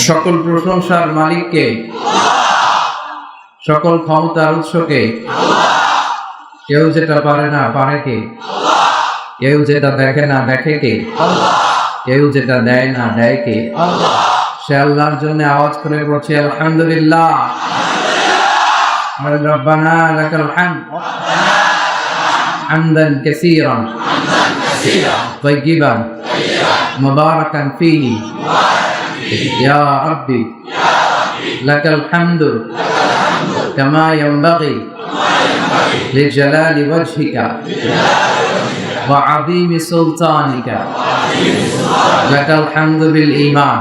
সকল প্রশংসার মালিককে, সকল ক্ষমতার উৎসকে। কেউ যেটা পারে না পারে কে? কেউ যেটা দেখে না দেখে কে? কেউ যেটা দেয় না দেয় কে? সে আল্লাহর জন্য আওয়াজ করে বলছে আলহামদুলিল্লাহ। রব্বানা লাকাল হামদ হামদান কাসীরান তাইয়িবান মুবারাকান ফীহি ইয়া রাব্বি লাকাল হামদু কামা ইয়ানবাগি লিজালালি ওয়াজহিকা ওয়া আযীমি সুলতানিকা লাকাল হামদু বিল ঈমান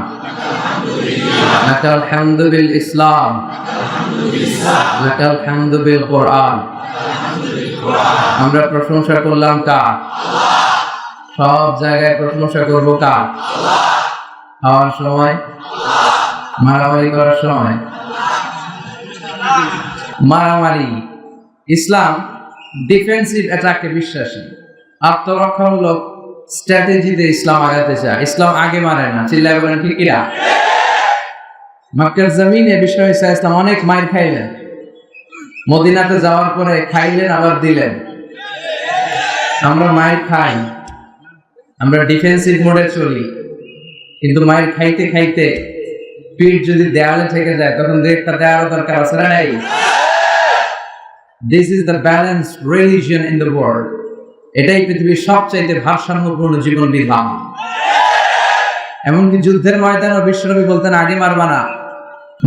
লাকাল হামদু বিল ইসলাম লাকাল হামদু বিল কুরআন। আমরা প্রশংসা করলাম কার? সব জায়গায় প্রশংসা করব কার? খাওয়ার সময়, মারামারি করার সময়। মারামারি, ইসলাম ডিফেন্সিভ অ্যাটাকে বিশ্বাসী, আত্মরক্ষামূলক স্ট্র্যাটেজিতে ইসলাম আগাতে চায়। ইসলাম আগে মারে না। চিল্লায় বলেন ঠিক কিনা? মক্কার জমিনে বিশ্ব ঈসা ইসলাম অনেক মাইর খাইলেন, মদিনাতে যাওয়ার পরে খাইলেন আবার দিলেন। আমরা মাইর খাই, আমরা ডিফেন্সিভ মোডে চলি, কিন্তু মাইর খাইতে খাইতে পিঠ যদি দেয়ালে থেকে যায় তখন একটা দেওয়ার দরকার আছে না নাই? This is the balanced religion in the world. এটাই পৃথিবীর সবচাইতে ভারসাম্যপূর্ণ জীবন বিধান। এমনকি যুদ্ধের ময়দানে বিশ্বনবী বলতেন আগে মারবা না,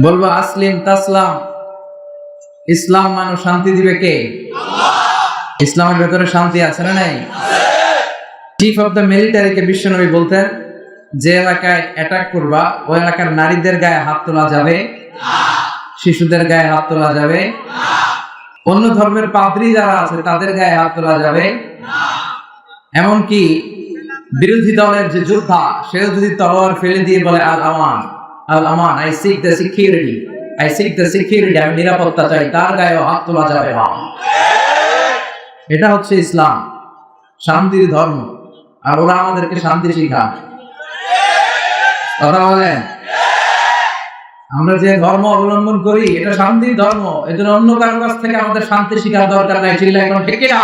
বলবো আসলিম তাসলাম। ইসলাম মানুষ শান্তি দিবে কে? ইসলামের ভেতরে শান্তি আছে না নাই? চিফ অফ দ্য মিলিটারিকে বিশ্বনবী বলতেন যে এলাকায় অ্যাটাক করবা ওই এলাকার নারীদের গায়ে হাত তোলা যাবে, শিশুদের গায়ে হাত তোলা যাবে, অন্য ধর্মের পাদ্রী যারা আছে তাদের গায়ে হাত তোলা যাবে। এমনকি বিরোধী দলের যে যোদ্ধা সেও যদি তলোয়ার ফেলে দিয়ে বলে আল আমান আল আমান, I seek the security, I seek the security, আমি নিরাপত্তা চাই, তার গায়েও হাত তোলা যাবে না। এটা হচ্ছে ইসলাম, শান্তির ধর্ম। আর ওরা আমাদেরকে শান্তি শিখায়। কথা বলেন, আমরা যে ধর্ম অবলম্বন করি এটা শান্তির ধর্ম, এজন্য অন্য কারোর কাছ থেকে আমাদের শান্তি শিখার দরকার নাই। চিল্লায় এখন ঠিক কিনা?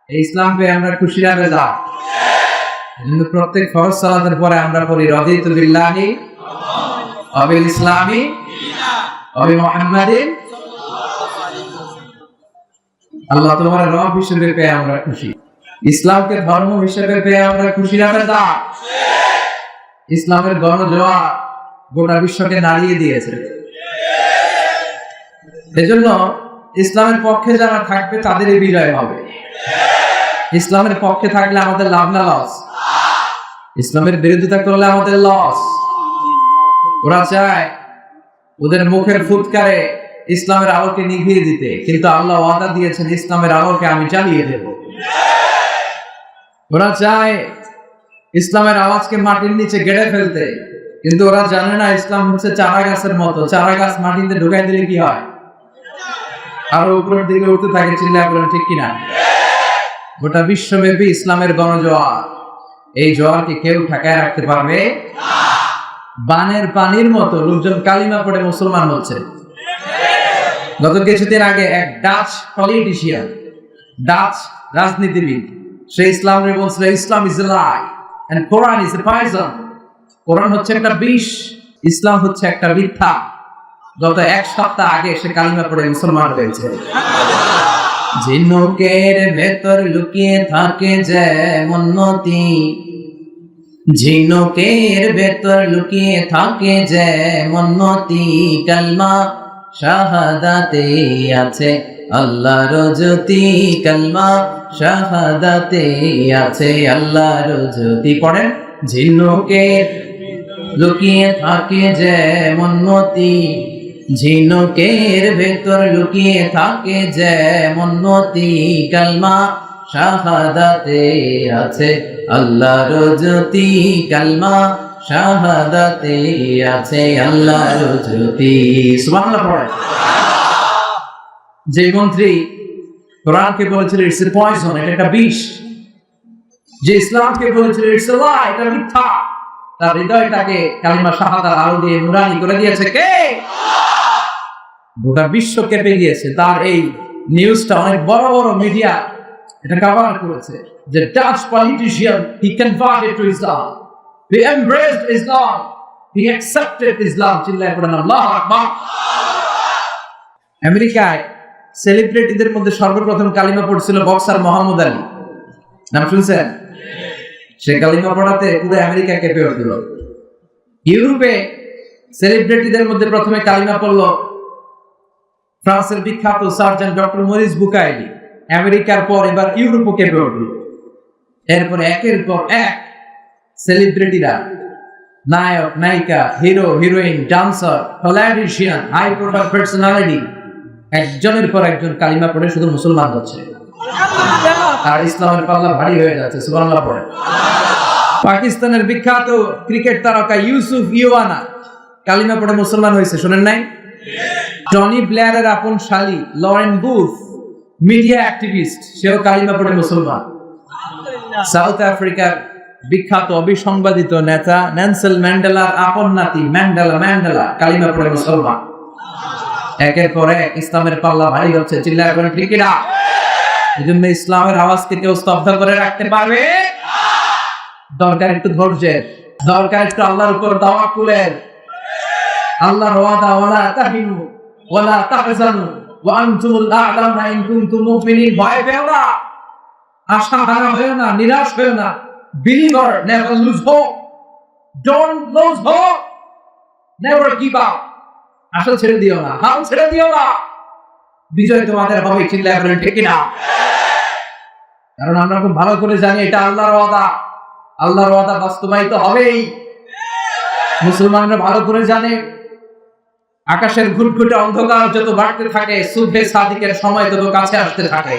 এই ইসলাম পেয়ে আমরা খুশি না বেজা? কিন্তু প্রত্যেক ফরজ সালাতের পরে আমরা পড়ি রাদিতু বিল্লাহি ওয়া বিল ইসলামি ওয়া বি মুহাম্মাদিন। আল্লাহ তোমার রব হিসেবে পেয়ে আমরা খুশি, ইসলামকে ধর্ম হিসেবে পেয়ে আমরা খুশি না বেজা? ইসলামের গণজোয়ার গোটা বিশ্বকে নাড়িয়ে দিয়েছে। এজন্য ইসলামের পক্ষে যারা থাকবে তাদেরই বিজয় হবে। ইসলামের পক্ষে থাকলে আমাদের লাভ না লস? ইসলামের বিরোধিতা করলে আমাদের লস। ওরা চায় ওদের মুখের ফুৎকারে ইসলামের আলোকে নিভিয়ে দিতে, কিন্তু আল্লাহ ওয়াদা দিয়েছেন ইসলামের আলোকে আমি জ্বালিয়ে দেব। ওরা চায় ইসলামের আওয়াজকে মাটির নিচে গেড়ে ফেলতে, কিন্তু ওরা জানে না ইসলাম হচ্ছে চারা গাছের মতো। চারা গাছ মাটিতে ঢুকাই দিলে কি হয়? আরো উপরের দিকে উঠতে থাকে। চিল্লায় বলেন ঠিক কিনা? গোটা বিশ্বব্যাপী ইসলামের গণজোয়ার, এই জোয়ারকে কেউ ঠেকায় রাখতে পারবে? বানের পানির মতো লোকজন কালিমা পড়ে মুসলমান হচ্ছে। গত কিছুদিন আগে এক ডাচ পলিটিশিয়ান, ডাচ রাজনীতিবিদ, সে ইসলামের বলছিল Islam is a lie and Quran is a poison. Quran হচ্ছে একটা বিষ, ইসলাম হচ্ছে একটা মিথ্যা। গত এক সপ্তাহ আগে সে কালিমা পড়ে মুসলমান হয়েছে। ঝিনুকের ভেতর লুকিয়ে থাকে যেমন মতি, ঝিনুকের ভেতর লুকিয়ে থাকে যেমন মতি, কালমা শাহাদাতে আছে আল্লাহর জ্যোতি, কালমা শাহাদাতে আছে আল্লাহর জ্যোতি। পড়েন, ঝিনুকের লুকিয়ে থাকে যেমন মতি, ঝিনুকের ভেতর লুকিয়ে থাকে যেমন মতি, কালমা শাহাদাতে আছে আল্লাহর জ্যোতি, কালমা শাহাদাতে আছে আল্লাহর জ্যোতি। সুবহানাল্লাহ পড়ে। যে মন্ত্রী কোরআনকে বলেছিল ইটস এ পয়জন, এটা একটা বিষ, যে ইসলামকে বলেছিল ইটস এ লাই, এটা মিথ্যা, তার হৃদয়টাকে কালিমা শাহাদার আলো দিয়ে নুরানি করে দিয়েছে কে? গোটা বিশ্ব কেঁপে গিয়েছে। তার এই নিউজটা অনেক বড় বড় মিডিয়া এটা কভার করেছে যে Dutch politician he converted to Islam, he embraced Islam, he accepted Islam. চিল্লায় পড়েন আল্লাহু আকবার। আমেরিকায় সেলিব্রিটিদের মধ্যে সর্বপ্রথম কালিমা পড়ছিল বক্সার মোহাম্মদ আলী, নাম শুনছেন? সে কালিমা পড়াতে পুরো আমেরিকা কেঁপে উঠল। ইউরোপে সেলিব্রিটিদের মধ্যে প্রথমে কালিমা পড়ল ফ্রান্সের বিখ্যাত সার্জন ডক্টর মরিস বুকাইলি। আমেরিকার পর এবার ইউরোপও কেঁপে উঠল। এরপরে একের পর এক সেলিব্রিটিরা, নায়ক নায়িকা, hero heroine, dancer, politician, high profile personality একজনের পর একজন কালিমা পড়ে শুধু মুসলমান হচ্ছে, আর ইসলামের পাল্লা ভারী হয়ে যাচ্ছে। সুবহানাল্লাহ পড়ে। পাকিস্তানের বিখ্যাত ক্রিকেট তারকা ইউসুফ ইওয়ানা কালিমা পড়ে মুসলমান হয়েছে, শুনেন নাই? টনি ব্লেয়ারের আপন শালী লরেন বুথ মিডিয়া অ্যাক্টিভিস্ট, সেও কালিমা পড়ে মুসলমান। সাউথ আফ্রিকার বিখ্যাত অবিসংবাদিত নেতা নেলসন ম্যান্ডেলার আপন নাতি ম্যান্ডেলা কালিমা পড়ে মুসলমান। একের পর এক ইসলামের পাল্লা ভারী হচ্ছে। চিল্লায় বলেন ঠিক কিনা? এজন্য ইসলামের আওয়াজকে কেউ স্তব্ধ করে রাখতে পারবে? দরকার একটু ধৈর্যের, দরকার একটু আল্লাহর উপর তাওয়াক্কুলের। আল্লাহর ওয়াদা ওয়ালা তাহিনু ওয়ালা তাহজানু ওয়া আনতুমুল আ'লাউনা ইন কুনতুম মুমিনিন। ভয় পেও না, আশা হারা হয়ো না, নিরাশ হয়ো না। Believer never lose hope, don't lose hope, never give up। আশা ছেড়ে দিও না, হাল ছেড়ে দিও না, বিজয় তোমাদের হবে। চিল্লায় বলেন ঠিক কিনা? কারণ আমরা খুব ভালো করে জানি এটা আল্লাহর ওয়াদা, আল্লাহর ওয়াদা বাস্তবায়িত হবেই। মুসলমানরা ভালো করে জানে আকাশের ঘুটঘুটে অন্ধকার যত বাড়তে থাকে, সুবহে সাদিকের সময় তত কাছে আসতে থাকে।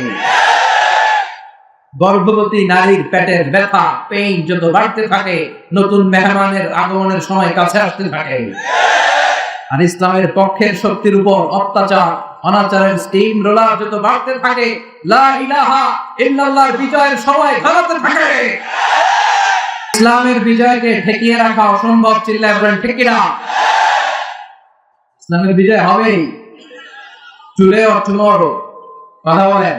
গর্ভবতী নারীর পেটের ব্যথা, পেইন যত বাড়তে থাকে, নতুন মেহমানের আগমনের সময় কাছে আসতে থাকে। আর ইসলামের পক্ষের শক্তির উপর অত্যাচার অনাচারের স্টিম রোলার যত বাড়তে থাকে, লা ইলাহা ইল্লাল্লাহর বিজয়ের সময় ঘনাতে থাকে। ইসলামের বিজয়কে ঠেকিয়ে রাখা অসম্ভব। চিল্লায় বলেন ঠিক কিনা? ইসলামের বিজয় হবেই, টুডে অর টুমরো। কথা বলেন।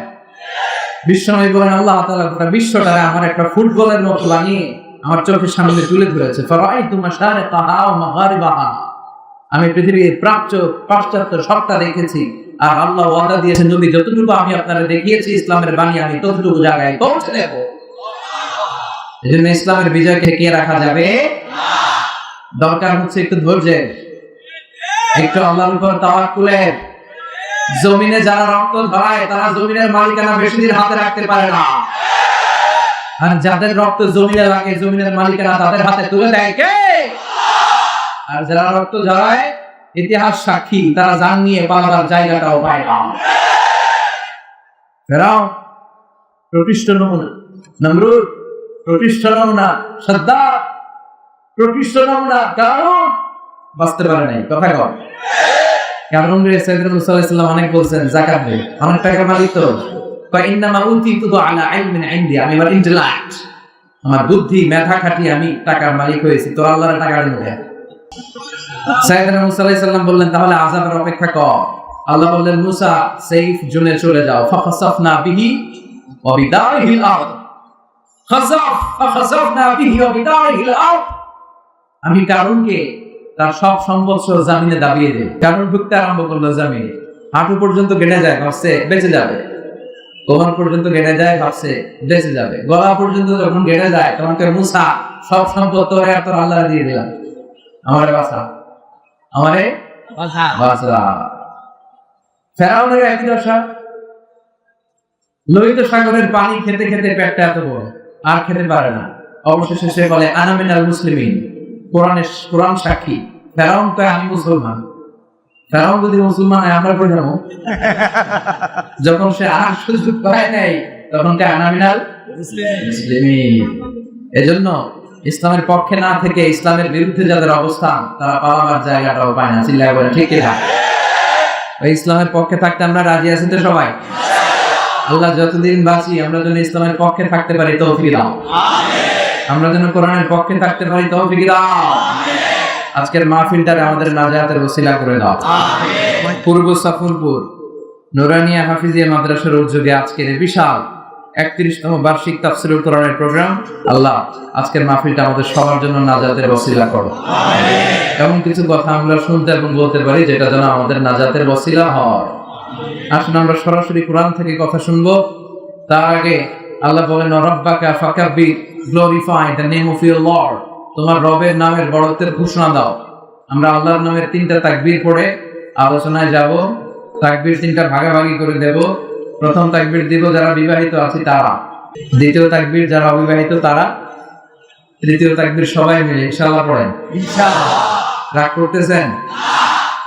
বিশ্বনবী বলেন আল্লাহ তাআলা গোটা বিশ্বটারে আমার একটা ফুটবলের মতো বানিয়ে আমার চোখের সামনে তুলে ধরেছে। ফারাইতু মাশারিকাহা ওয়া মাগারিবাহা। আমি পৃথিবীর প্রাচ্য পাশ্চাত্য সবটা দেখেছি, আর আল্লাহ ওয়াদা দিয়েছেন নবী যতটুকু আমি আপনাদের দেখিয়েছি ইসলামের বাণী আমি ততটুকু জায়গায় পৌঁছে দেব। এজন্য ইসলামের বিজয়কে ঠেকিয়ে রাখা যাবে না। দরকার হচ্ছে একটু ধৈর্যের, একটু আল্লাহর উপর তাওয়াক্কুলের। জমিনে যারা রক্ত ঝরায় তারা জমিনের মালিকানা বেশি দিন হাতে রাখতে পারে না, আর যাদের রক্ত জমিনে লাগে জমিনের মালিকানা তাদের হাতে তুলে দেয় কে? আর যারা রক্ত ঝরায় ইতিহাস সাক্ষী, তারা জান নিয়ে পালাবার জায়গাটাও পায় না। ফেরাও প্রতিষ্ঠ নমুনা, নমরুদ প্রতিষ্ঠ নমুনা, সাদ্দাত প্রতিষ্ঠ নমুনা, কারণ বাঁচতে পারে নাই। কথা কর। কারণ সাইয়েদনা মুসা আলাইহিস সালাম অনেক বলছেন যাকাত দে, অনেক টাকা মালিক তো ইন্নামা উতিতু আলা ইলমিন ইনদি। আমি আমার ইন্টেলেক্ট, আমার বুদ্ধি মেধা খাটিয়ে আমি টাকার মালিক হয়েছি, তো আল্লাহর টাকা দেব। সাইয়েদনা মুসা আলাইহিস সালাম বললেন তাহলে আযাবের অপেক্ষা কর। আল্লাহ বললেন মুসা সেফ জোনে চলে যাও। ফাখাসাফনা বিহি ওয়া বিদারিহিল আরদ। ফাখাসাফনা বিহি ওয়া বিদারিহিল আরদ। আমি কারণকে তার সব সম্পদ জামিনে দাবিয়ে দেয়। কারণ ঢুকতে আরম্ভ করলো জামিনে, হাঁটু পর্যন্ত কেটে যায়, ভাবছে বেঁচে যাবে। কোমর পর্যন্ত কেটে যায়, ভাবছে বেঁচে যাবে। গলা পর্যন্ত যখন কেটে যায় তখন মুসা সব সম্পদ তোরে আর তোর আল্লাহ দিয়ে দিলাম, আমারে বাঁচা, আমারে বাঁচা। ফেরাউনের একই দশা। লোহিত সাগরের পানি খেতে খেতে পেটটা এত বড়, আর খেতে পারে না। অবশেষে সে বলে আনা মিনাল মুসলিমিন। কোরআন সাক্ষী, ফেরাউন কয় আমি মুসলমান। ফেরাউন যদি মুসলমান হয় আমরা করে যাবো। যখন সে আর সুযোগ পায় নাই তখন কে আনা মিনাল মুসলিমিন। এজন্য ইসলামের পক্ষে না থেকে ইসলামের বিরুদ্ধে যাদের অবস্থান তারা পালাবার জায়গাটাও পায় না। চিল্লায় বলে ঠিক কিনা? ওই ইসলামের পক্ষে থাকতে আমরা রাজি আছি তো সবাই? আল্লাহ যতদিন বাঁচি আমরা যেন ইসলামের পক্ষে থাকতে পারি তৌফিক দাও। আমরা যেন কোরআনের পক্ষে থাকতে পারি তৌফিক দাও। আজকের মাহফিলটারে আমাদের নাজাতের ওসিলা করে দাও। পূর্ব সাফরপুর নুরানিয়া হাফিজিয়া মাদ্রাসার উদ্যোগে আজকের এই বিশাল 31তম বার্ষিক তাফসীরুল কোরআনের প্রোগ্রাম, আল্লাহ আজকের মাহফিলটা আমাদের সবার জন্য নাজাতের ওসিলা করো। এমন কিছু কথা আমরা শুনতে এবং বলতে পারি যেটা যেন আমাদের নাজাতের ওসিলা হয়। আসুন আমরা সরাসরি কোরআন থেকে কথা শুনবো। তার আগে আল্লাহ বলেন, রব্বাকা ফাকাব্বির, glorify the name of your lord. তোমার রবের নামের বড়ত্বের ঘোষণা দাও। আমরা আল্লাহর নামের 3টা তাকবীর পড়ে আলোচনায় যাব। তাকবীর 3টা ভাগাভাগি করে দেব। প্রথম তাকবীর দিব যারা বিবাহিত আছে তারা, দ্বিতীয় তাকবীর যারা অবিবাহিত তারা, তৃতীয় তাকবীর সবাই মিলে ইনশাআল্লাহ পড়েন। ইনশাআল্লাহ। রাগ করতেছেন?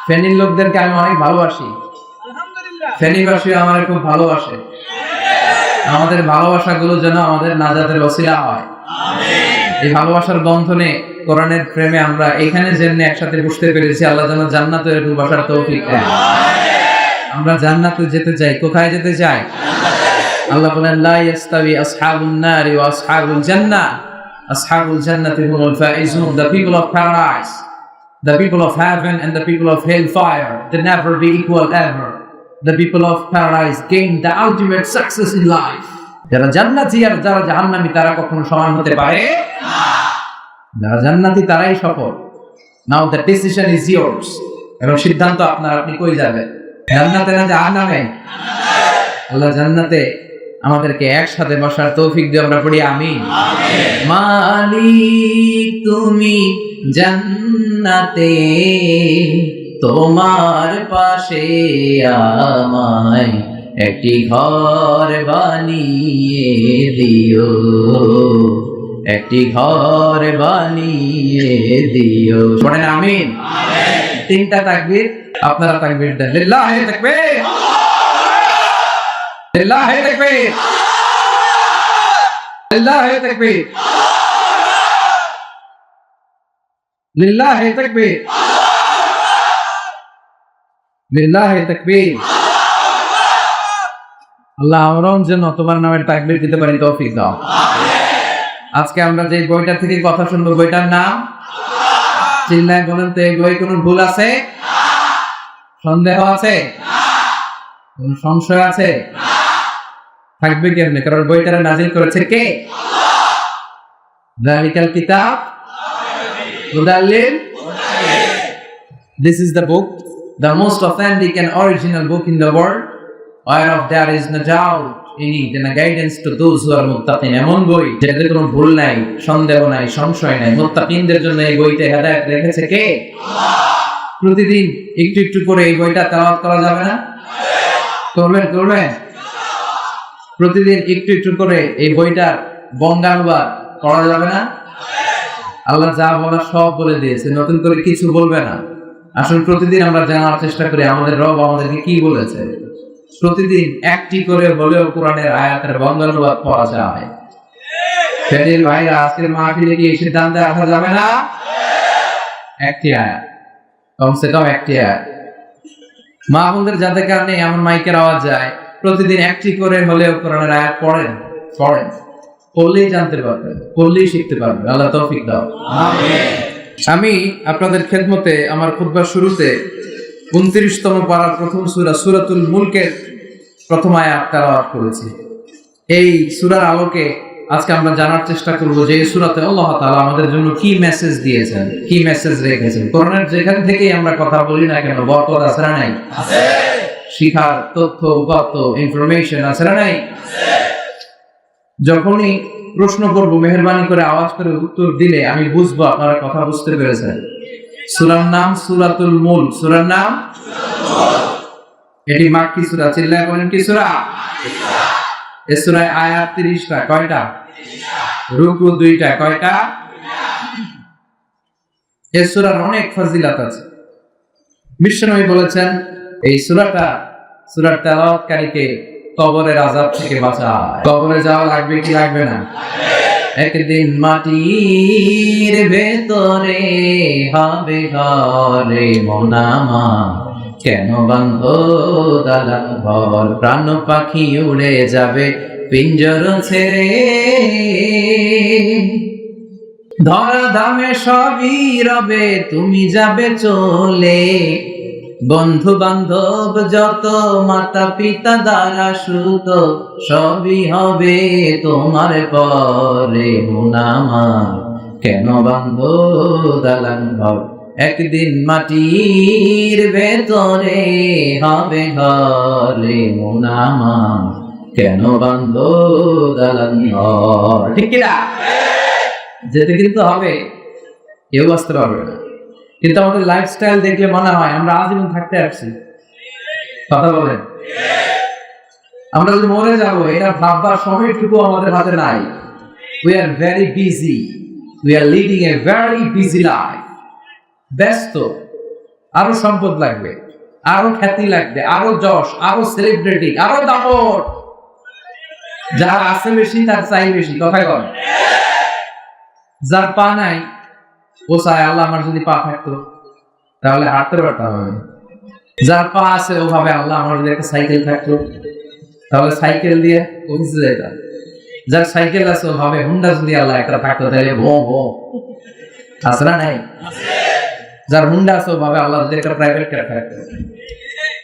ফেনীর লোকদেরকে আমি অনেক ভালোবাসি, ফেনীবাসী আমার খুব ভালোবাসে। আমাদের ভালোবাসাগুলো যেন আমাদের নাজাতের ওসিলা হয়। এই ভালোবাসার বন্ধনে কোরআনের প্রেমে আমরা এখানে যেমনি একসাথে বসতে পেরেছি, আল্লাহ যেন জান্নাতে বসার তৌফিক দেন। আমরা জান্নাতে যেতে চাই। কোথায় যেতে চাই? আল্লাহ বলেন, লা ইয়াস্তাবি আসহাবুন নারি ওয়া আসহাবুল জান্নাহ, আসহাবুল জান্নাতি হুমুল Faizun. The people of paradise, the people of heaven and the people of hellfire, they never be equal ever. The people of paradise gain the ultimate success in life. যারা জান্নাতি আর যারা জাহান্নামী তারা কখনো সমান হতে পারে না। যারা জান্নাতি তারাই সফল। Now the decision is yours. এবং সিদ্ধান্ত আপনার, আপনি কই যাবেন? জান্নাতে না জাহান্নামে? আল্লাহ জান্নাতে আমাদেরকে একসাথে বসার তৌফিক দিয়ে আমরা পড়ি আমিন। মালিক তুমি জান্নাতে, তোমার পাশে আমায় একটি ঘর বানিয়ে দিও, একটি ঘর বানিয়ে দিও। পড়েন আমিন। 3টা তাকবীর, আপনারা তাকবীর দেন। লিল্লাহি তাকবীর, লিল্লাহি তাকবীর, লিল্লাহি তাকবীর, লিল্লাহি তাকবীর, লিল্লাহি তাকবীর। আল্লাহ আমরাও যেন তোমার নামের তাকবীর দিতে পারি তৌফিক দাও। আজকে আমরা যে বইটা থেকে কথা শুনবো, বইটার নাম চিল্লায় বলেন তো, এই বই কোনো ভুল আছে? সন্দেহ আছে? কোন সংশয় আছে? থাকবে কেমনে? কারণ বইটা নাজিল করেছে কে? যালিকাল কিতাব হুদাল লিল মুত্তাকিন। This is the book, the most authentic and original book in the world, whereof there is no doubt in it and a guidance to those who are muttaqin. এমন বই যেটাতে কোনো ভুল নাই, সন্দেহ নাই, সংশয় নাই। মুত্তাকিনদের জন্য এই বইতে হেদায়েত রেখেছে কে? আল্লাহ। প্রতিদিন একটু একটু করে এই বইটা তেলাওয়াত করা যাবে না? করবেন? করবেন? প্রতিদিন একটু একটু করে এই বইটার বঙ্গানুবাদ করা যাবে না? আল্লাহ যা বলার সব বলে দিয়েছে, নতুন করে কিছু বলবে না। আসলে প্রতিদিন আমরা জানার চেষ্টা করি আমাদের রব আমাদেরকে কি বলেছে। প্রতিদিন একটি করে হলেও কোরআনের আয়াতের বঙ্গানুবাদ পড়া যায়। ফেনীর ভাইরা আজকের মাহফিলে কি এই সিদ্ধান্তে আসা যাবে না? একটি আয়াত, কমসে কম একটি আয়াত। মা বোনদের যাদের কারণে এমন মাইকের আওয়াজ যায়, প্রতিদিন একটি করে হলেও কোরআনের আয়াত পড়েন, পড়েন। পড়লেই জানতে পারবেন, পড়লেই শিখতে পারবেন। আল্লাহ তৌফিক দাও। আমিন। আমি আপনাদের খেদমতে আমার খুতবার শুরুতে 29তম পারার প্রথম সূরা সূরাতুল মুলকের প্রথম আয়াত তেলাওয়াত করেছি। এই সূরার আলোকে আজকে আমরা জানার চেষ্টা করব যে এই সূরাতে আল্লাহ তাআলা আমাদের জন্য কি মেসেজ দিয়েছেন, কি মেসেজ রেখেছেন। কোরআনের যেখান থেকেই আমরা কথা বলি না কেন, বরকত আছে না নাই? আছে। শিখার তথ্য, উপাত্ত, ইনফরমেশন আছে না নাই? আছে। যখনই প্রশ্ন করব মেহেরবানি করে আওয়াজ করে উত্তর দিলে আমি বুঝবো আপনারা কথা বুঝতে পেরেছেন। সূরার নাম সূরাতুল মুলক। সূরার নাম এটি মাক্কি সূরা। চিল্লায় বলেন কি সূরা? এই সূরায় আয়াত 30টা। কয়টা? 30টা। রুকু 2টা। কয়টা? 2টা। এই সূরার অনেক ফজিলত আছে। বিশ্বনবী বলেছেন এই সূরাটা, সূরার তেলাওয়াতকারীকে কবরের আযাব থেকে বাঁচায়। কবরে যাওয়া লাগবে কি লাগবে না? একদিন মাটির ভেতরে হবে ঘরে মনামা, কেন বাঁধো দালান ঘর, প্রাণ পাখি উড়ে যাবে পিঞ্জর ছেড়ে। ধরা ধামে সবই রবে, তুমি যাবে চলে। বন্ধু বান্ধব যত, মাতা পিতা দ্বারা সুত, সবই হবে তোমার পরে। মুনামা কেন বান্ধ দালান ঘর, একদিন মাটির ভেতরে হবে ঘরে। মুনামা কেন বান্ধ দালান ঘর। ঠিক কিনা? যেতে কিন্তু হবে, কেউ বাঁচতে পারবে না। কিন্তু আমাদের লাইফস্টাইল দেখলে মনে হয় আমরা আজীবন থাকতে আসছি। কথা বলেন, আমরা যদি মরে যাবো এটা ভাববার সময়টুকু আমাদের হাতে নাই। We are very busy, we are leading a very busy life. ব্যস্ত, আরো সম্পদ লাগবে, আরো খ্যাতি লাগবে, আরো যশ, আরো সেলিব্রিটি, আরো দাপট। যার আছে বেশি তার চাই বেশি। কথায় বল, যার পা নাই ও চায় আল্লাহ আমার যদি পা থাকতো তাহলে হাঁটতে পারতাম আমি। যার পা আছে ও ভাবে আল্লাহ আমার যদি একটা সাইকেল থাকতো তাহলে সাইকেল দিয়ে অফিসে যেতাম। যার সাইকেল আছে ও ভাবে হুন্ডা যদি আল্লাহ একটা থাকতো তাহলে ভো ভো। আছে না নাই? যার হুন্ডা আছে ও ভাবে আল্লাহ যদি একটা প্রাইভেট কার থাকতো।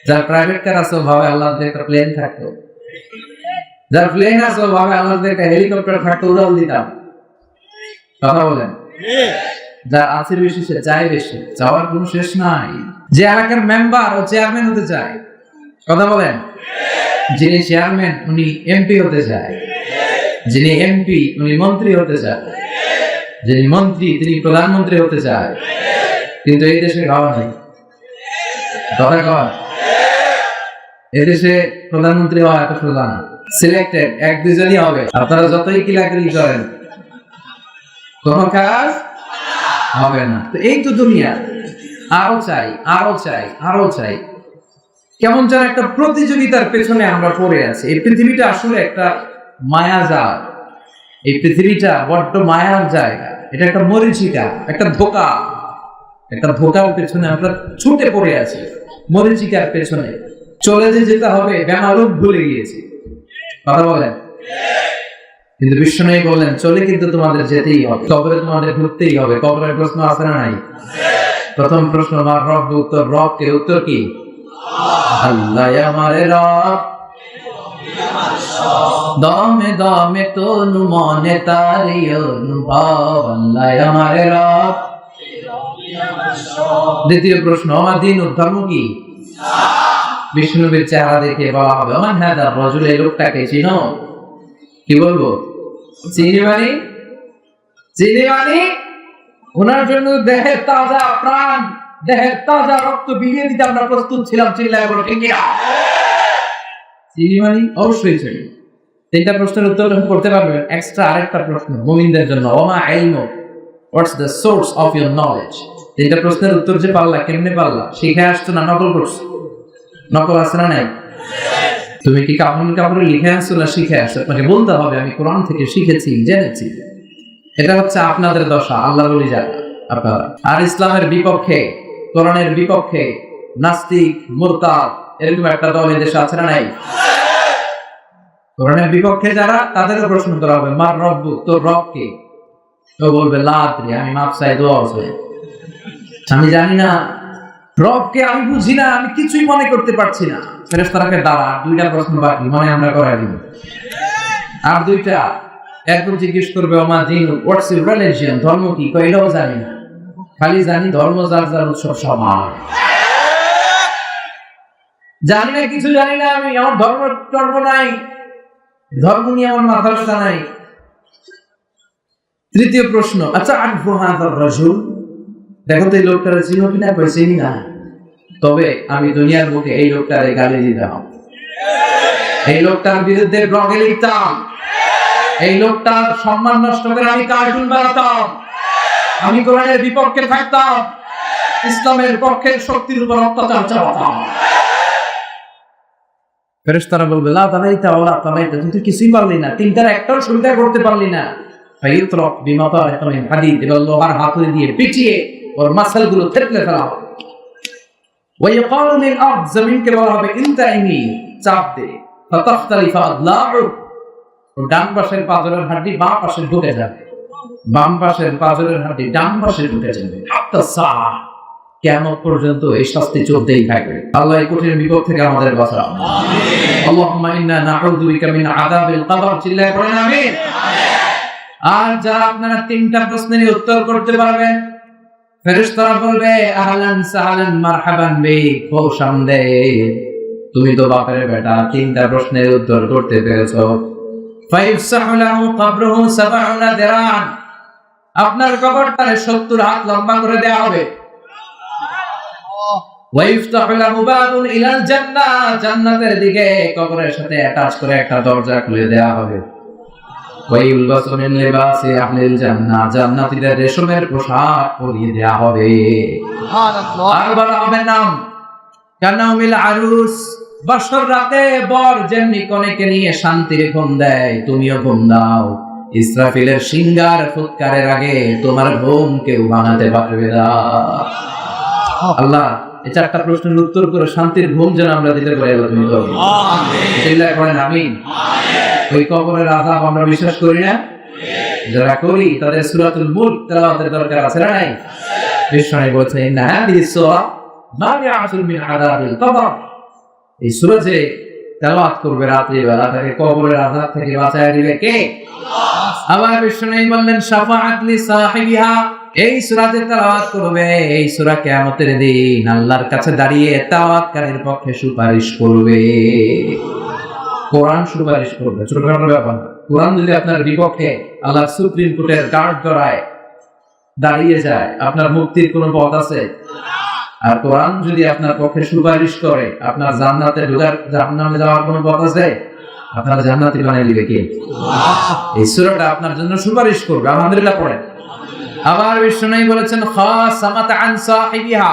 যার প্রাইভেট কার আছে ও ভাবে আল্লাহ যদি একটা প্লেন থাকতো। যার প্লেন আছে ও ভাবে আল্লাহ যদি একটা হেলিকপ্টার থাকতো, উড়াল দিতাম। কথা বলেন, যার আছে বেশি সে চায় বেশি, চাওয়ার কোন শেষ নাই। যে এলাকার মেম্বার ও চেয়ারম্যান হতে চায়। কথা বলেন, যিনি চেয়ারম্যান উনি এমপি হতে চায়, যিনি এমপি উনি মন্ত্রী হতে চায়, যিনি মন্ত্রী তিনি প্রধানমন্ত্রী হতে চায়। কিন্তু এই দেশে খাওয়া নেই। কথা কর, এদেশে প্রধানমন্ত্রী হওয়া এত সোজা না। সিলেক্টেড এক দুজনই হবে। আপনারা যতই কিলাকিলি করেন কোন কাজ হবে না। তো এই তো দুনিয়া, আরো চাই, আরো চাই, আরো চাই। কেমন যেন একটা প্রতিযোগিতার পেছনে আমরা পড়ে আছি। এই পৃথিবীটা আসলে একটা মায়াজাল। এই পৃথিবীটা বড্ড মায়ার জায়গা। এটা একটা মরীচিকা, একটা ধোঁকা। একটা ধোঁকার পেছনে আমরা ছুটে পড়ে আছি, মরীচিকার পেছনে। চলে যেতে হবে, বেমালুম ভুলে গিয়েছি। কথা বলেন, কিন্তু বিশ্বনবী বললেন চলে কিন্তু তোমাদের যেতেই হবে, কবরে তোমাদের ঘুরতেই হবে। কবরের প্রশ্ন আছে না নাই? প্রথম প্রশ্ন আমার রব, উত্তর রব কে? উত্তর কি? আল্লাহ আমার রব, দমে দমে তনু মনে তারি অনুভব। আল্লাহ আমার রব। দ্বিতীয় প্রশ্ন আমার দিন ধর্ম কি? বিষ্ণুবীর চেহারা দেখে বলা হবে আমার হ্যাঁ রজুল, এই লোকটাকে চিনো? কি বলবো? চিনি মানে? চিনি মানে ওনার জন্য দেহের তাজা প্রাণ, দেহের তাজা রক্ত বিলিয়ে দিতে আমরা প্রস্তুত ছিলাম। চিল্লায় বলো ঠিক কিনা? চিনি মানে অবশ্যই চিনি। তিনটা প্রশ্নের উত্তর করতে পারবেন। এক্সট্রা আরেকটা প্রশ্ন মুমিনদের জন্য, ওমা ইলমু, what's the source of your knowledge? তিনটা প্রশ্নের উত্তর যে পারলা, কেমনে পারলা? শিখে আসছো না নকল করছো? নকল আছে না নাই? তুমি কি কাপড়ে লিখে আসছো না শিখে আসছো? আপনাকে বলতে হবে আমি কোরআন থেকে শিখেছি, জেনেছি। এটা হচ্ছে আপনাদের দশা, আল্লাহর ওলি যারা আপনারা। আর ইসলামের বিপক্ষে, কোরআনের বিপক্ষে নাস্তিক, মুরতাদ এরকম একটা দল এদেশে আছে না নাই? কোরআনের বিপক্ষে যারা, তাদেরও প্রশ্ন করা হবে মার রব্বু, তোর রব কে? তো বলবে লা আদরি, আমি মাপ চাই, দোয়া আছে, আমি জানি না রবকে, আমি বুঝি না, আমি কিছুই মনে করতে পারছি না। ফেরেশতাকে দাঁড়া, দুইটা প্রশ্ন বাকি, মনে আমরা করাই দিব। আর দুইটা, একদম জিজ্ঞেস করবে ওমা দিন, হোয়াটস ইউর রিলিজিয়ন, ধর্ম কি? কইলেও জানি না, খালি জানি ধর্ম যার যার উৎসব সমান। জানি না, কিছু জানি না আমি, আমার ধর্ম নাই, ধর্ম নিয়ে আমার মাথা ব্যথা নাই। তৃতীয় প্রশ্ন, আচ্ছা আরিফু হাযার রাজুল, দেখো তো এই লোকটার চিনো কিনা? চিনি না, তবে আমি দুনিয়ার বুকে এই লোকটারে গালি দিতাম, এই লোকটার বিরুদ্ধে ব্লগে লিখতাম, এই লোকটার সম্মান নষ্ট করে আমি কার্টুন বানাতাম, আমি কোরআনের বিপক্ষে থাকতাম, ইসলামের পক্ষের শক্তির উপর অত্যাচার চালাতাম। ফেরেশতারা বলবে লা তালাইতা ওয়া লা তালাইতা, তুই কিছুই পারলি না, তিনটার একটাও সুবিধা করতে পারলি না। ফাইয়ুতরাক বিমাতারিক মিন হাদিদ, এবার লোহার হাতুড়ি দিয়ে পিটিয়ে ওর মাসলগুলো থেতলে ফেলা হবে। ওয়া ইয়াকালু লিল আরদ, জমিনকে বলা হবে ইনতাইমি, চাপ দে, ফাতাখতালিফা আদলাউ, ওর ডান পাশের পাঁজরের হাড্ডি বাঁ পাশে ঢুকে যাবে। বাম পাশের পাঁজরের হাড্ডি ডান পাশে ঢুকে যাবে। কিয়ামত পর্যন্ত এই শাস্তি চলতেই থাকবে। আল্লাহ এই কঠিন বিপদ থেকে আমাদের বাঁচাও। আল্লাহুম্মা ইন্না নাউযু বিকা মিন আযাবিল কবর। চিল্লায়ে পড়েন আমিন। আর যারা আপনারা তিনটা প্রশ্নের উত্তর করতে পারবেন, ফেরেশতারা বলবে আহলান সাহলান মারহাবান বিক, খুশামদেদ, তুমি তো বাপের বেটা, তিনটা প্রশ্নের উত্তর করতে পেরেছো। ফায়ুফসাহু লাহু কবরুহু 70 দিরান, আপনার কবরটা 70 হাত লম্বা করে দেওয়া হবে। ওয়াইফতাহু লাহু বাবুন ইলাল জান্নাহ, জান্নাতের দিকে কবরের সাথে অ্যাটাচ করে একটা দরজা খুলে দেওয়া হবে। ওয়াইলবাসু মিন লিবাসি আহলিল জান্নাহ, জান্নাতীদের রেশমের পোশাক পরিয়ে দেওয়া হবে। সুবহানাল্লাহ। আর বলা হবে নাম কানাউমিল আরুস, বছর রাতে বর যেমনি কনেকে নিয়ে শান্তির ঘুম দেয়, তুমিও ঘুম দাও। ইসরাফিলের সিঙ্গার ফুৎকারের আগে তোমার ঘুম কেউ বানাতে পারবে না। আল্লাহ এই চারটা প্রশ্নের উত্তর করে শান্তির ঘুম যেন আমরা দিতে পারি। তুমি তো চিল্লায় পড়েন আমিন। ওই কবরের আযাব আমরা বিশ্বাস করি না? যারা করি তাদের সূরাতুল মুলক তেলাওয়াতের দরকার আছে না নাই? বিশ্বনবী বলেছেন ইন্না হাদিস সূরা মানিআতুল মিন আযাবিল কবর, এই সূরা যে তেলাওয়াত করবে রাত্রি বেলা তাকে কবরের আযাব থেকে বাঁচায় দিবে কে? আল্লাহ। আবার বিশ্বনবী বললেন শাফাআত লি সাহিবিহা, এই সূরা যে তেলাওয়াত করবে এই সূরা কিয়ামতের দিন আল্লাহর কাছে দাঁড়িয়ে তেলাওয়াতকারীর পক্ষে সুপারিশ করবে। কোরআন সুপারিশ করবে, ছোটখাটো ব্যাপার না। কোরআন যদি আপনার বিপক্ষে আল্লাহ সুপ্রিম কোর্টের গার্ড করায় দাঁড়িয়ে যায়, আপনার মুক্তির কোনো পথ আছে? আর কোরআন যদি আপনার পক্ষে সুপারিশ করে, আপনার জান্নাতে ঢোকার, জাহান্নামে যাওয়ার কোনো পথ আছে? আপনার জান্নাতি বানিয়ে দিবে কে? এই সূরাটা আপনার জন্য সুপারিশ করবে। আলহামদুলিল্লাহ পড়েন। আবার বিশ্বনবী বলেছেন খাসামাত আন সাহিবিহা,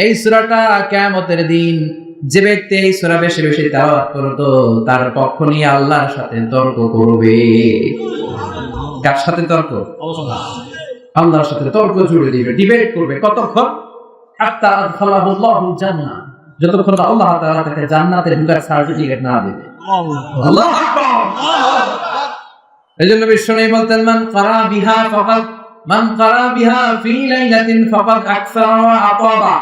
এই সূরাটা কিয়ামতের দিন যে ব্যক্তি এই সূরা বেশি বেশি তেলাওয়াত করতো তার পক্ষ নিয়ে আল্লাহর সাথে তর্ক করবে। কার সাথে তর্ক? আল্লাহর সাথে তর্ক জুড়ে দিবে, ডিবেট করবে। কতক্ষণ? হাত্তা আদখালাহুল্লাহুল জান্নাহ, যতক্ষণ আল্লাহ তাআলা তাকে জান্নাতে ঢোকার সার্টিফিকেট না দেবে। আল্লাহু আকবার। এজন্য বিশ্বনবী বলতেন মান ক্বারা বিহা ফাকাদ, মান ক্বারা বিহা ফি লাইলাতিন ফাকাদ আকসারা ওয়া আতাবা,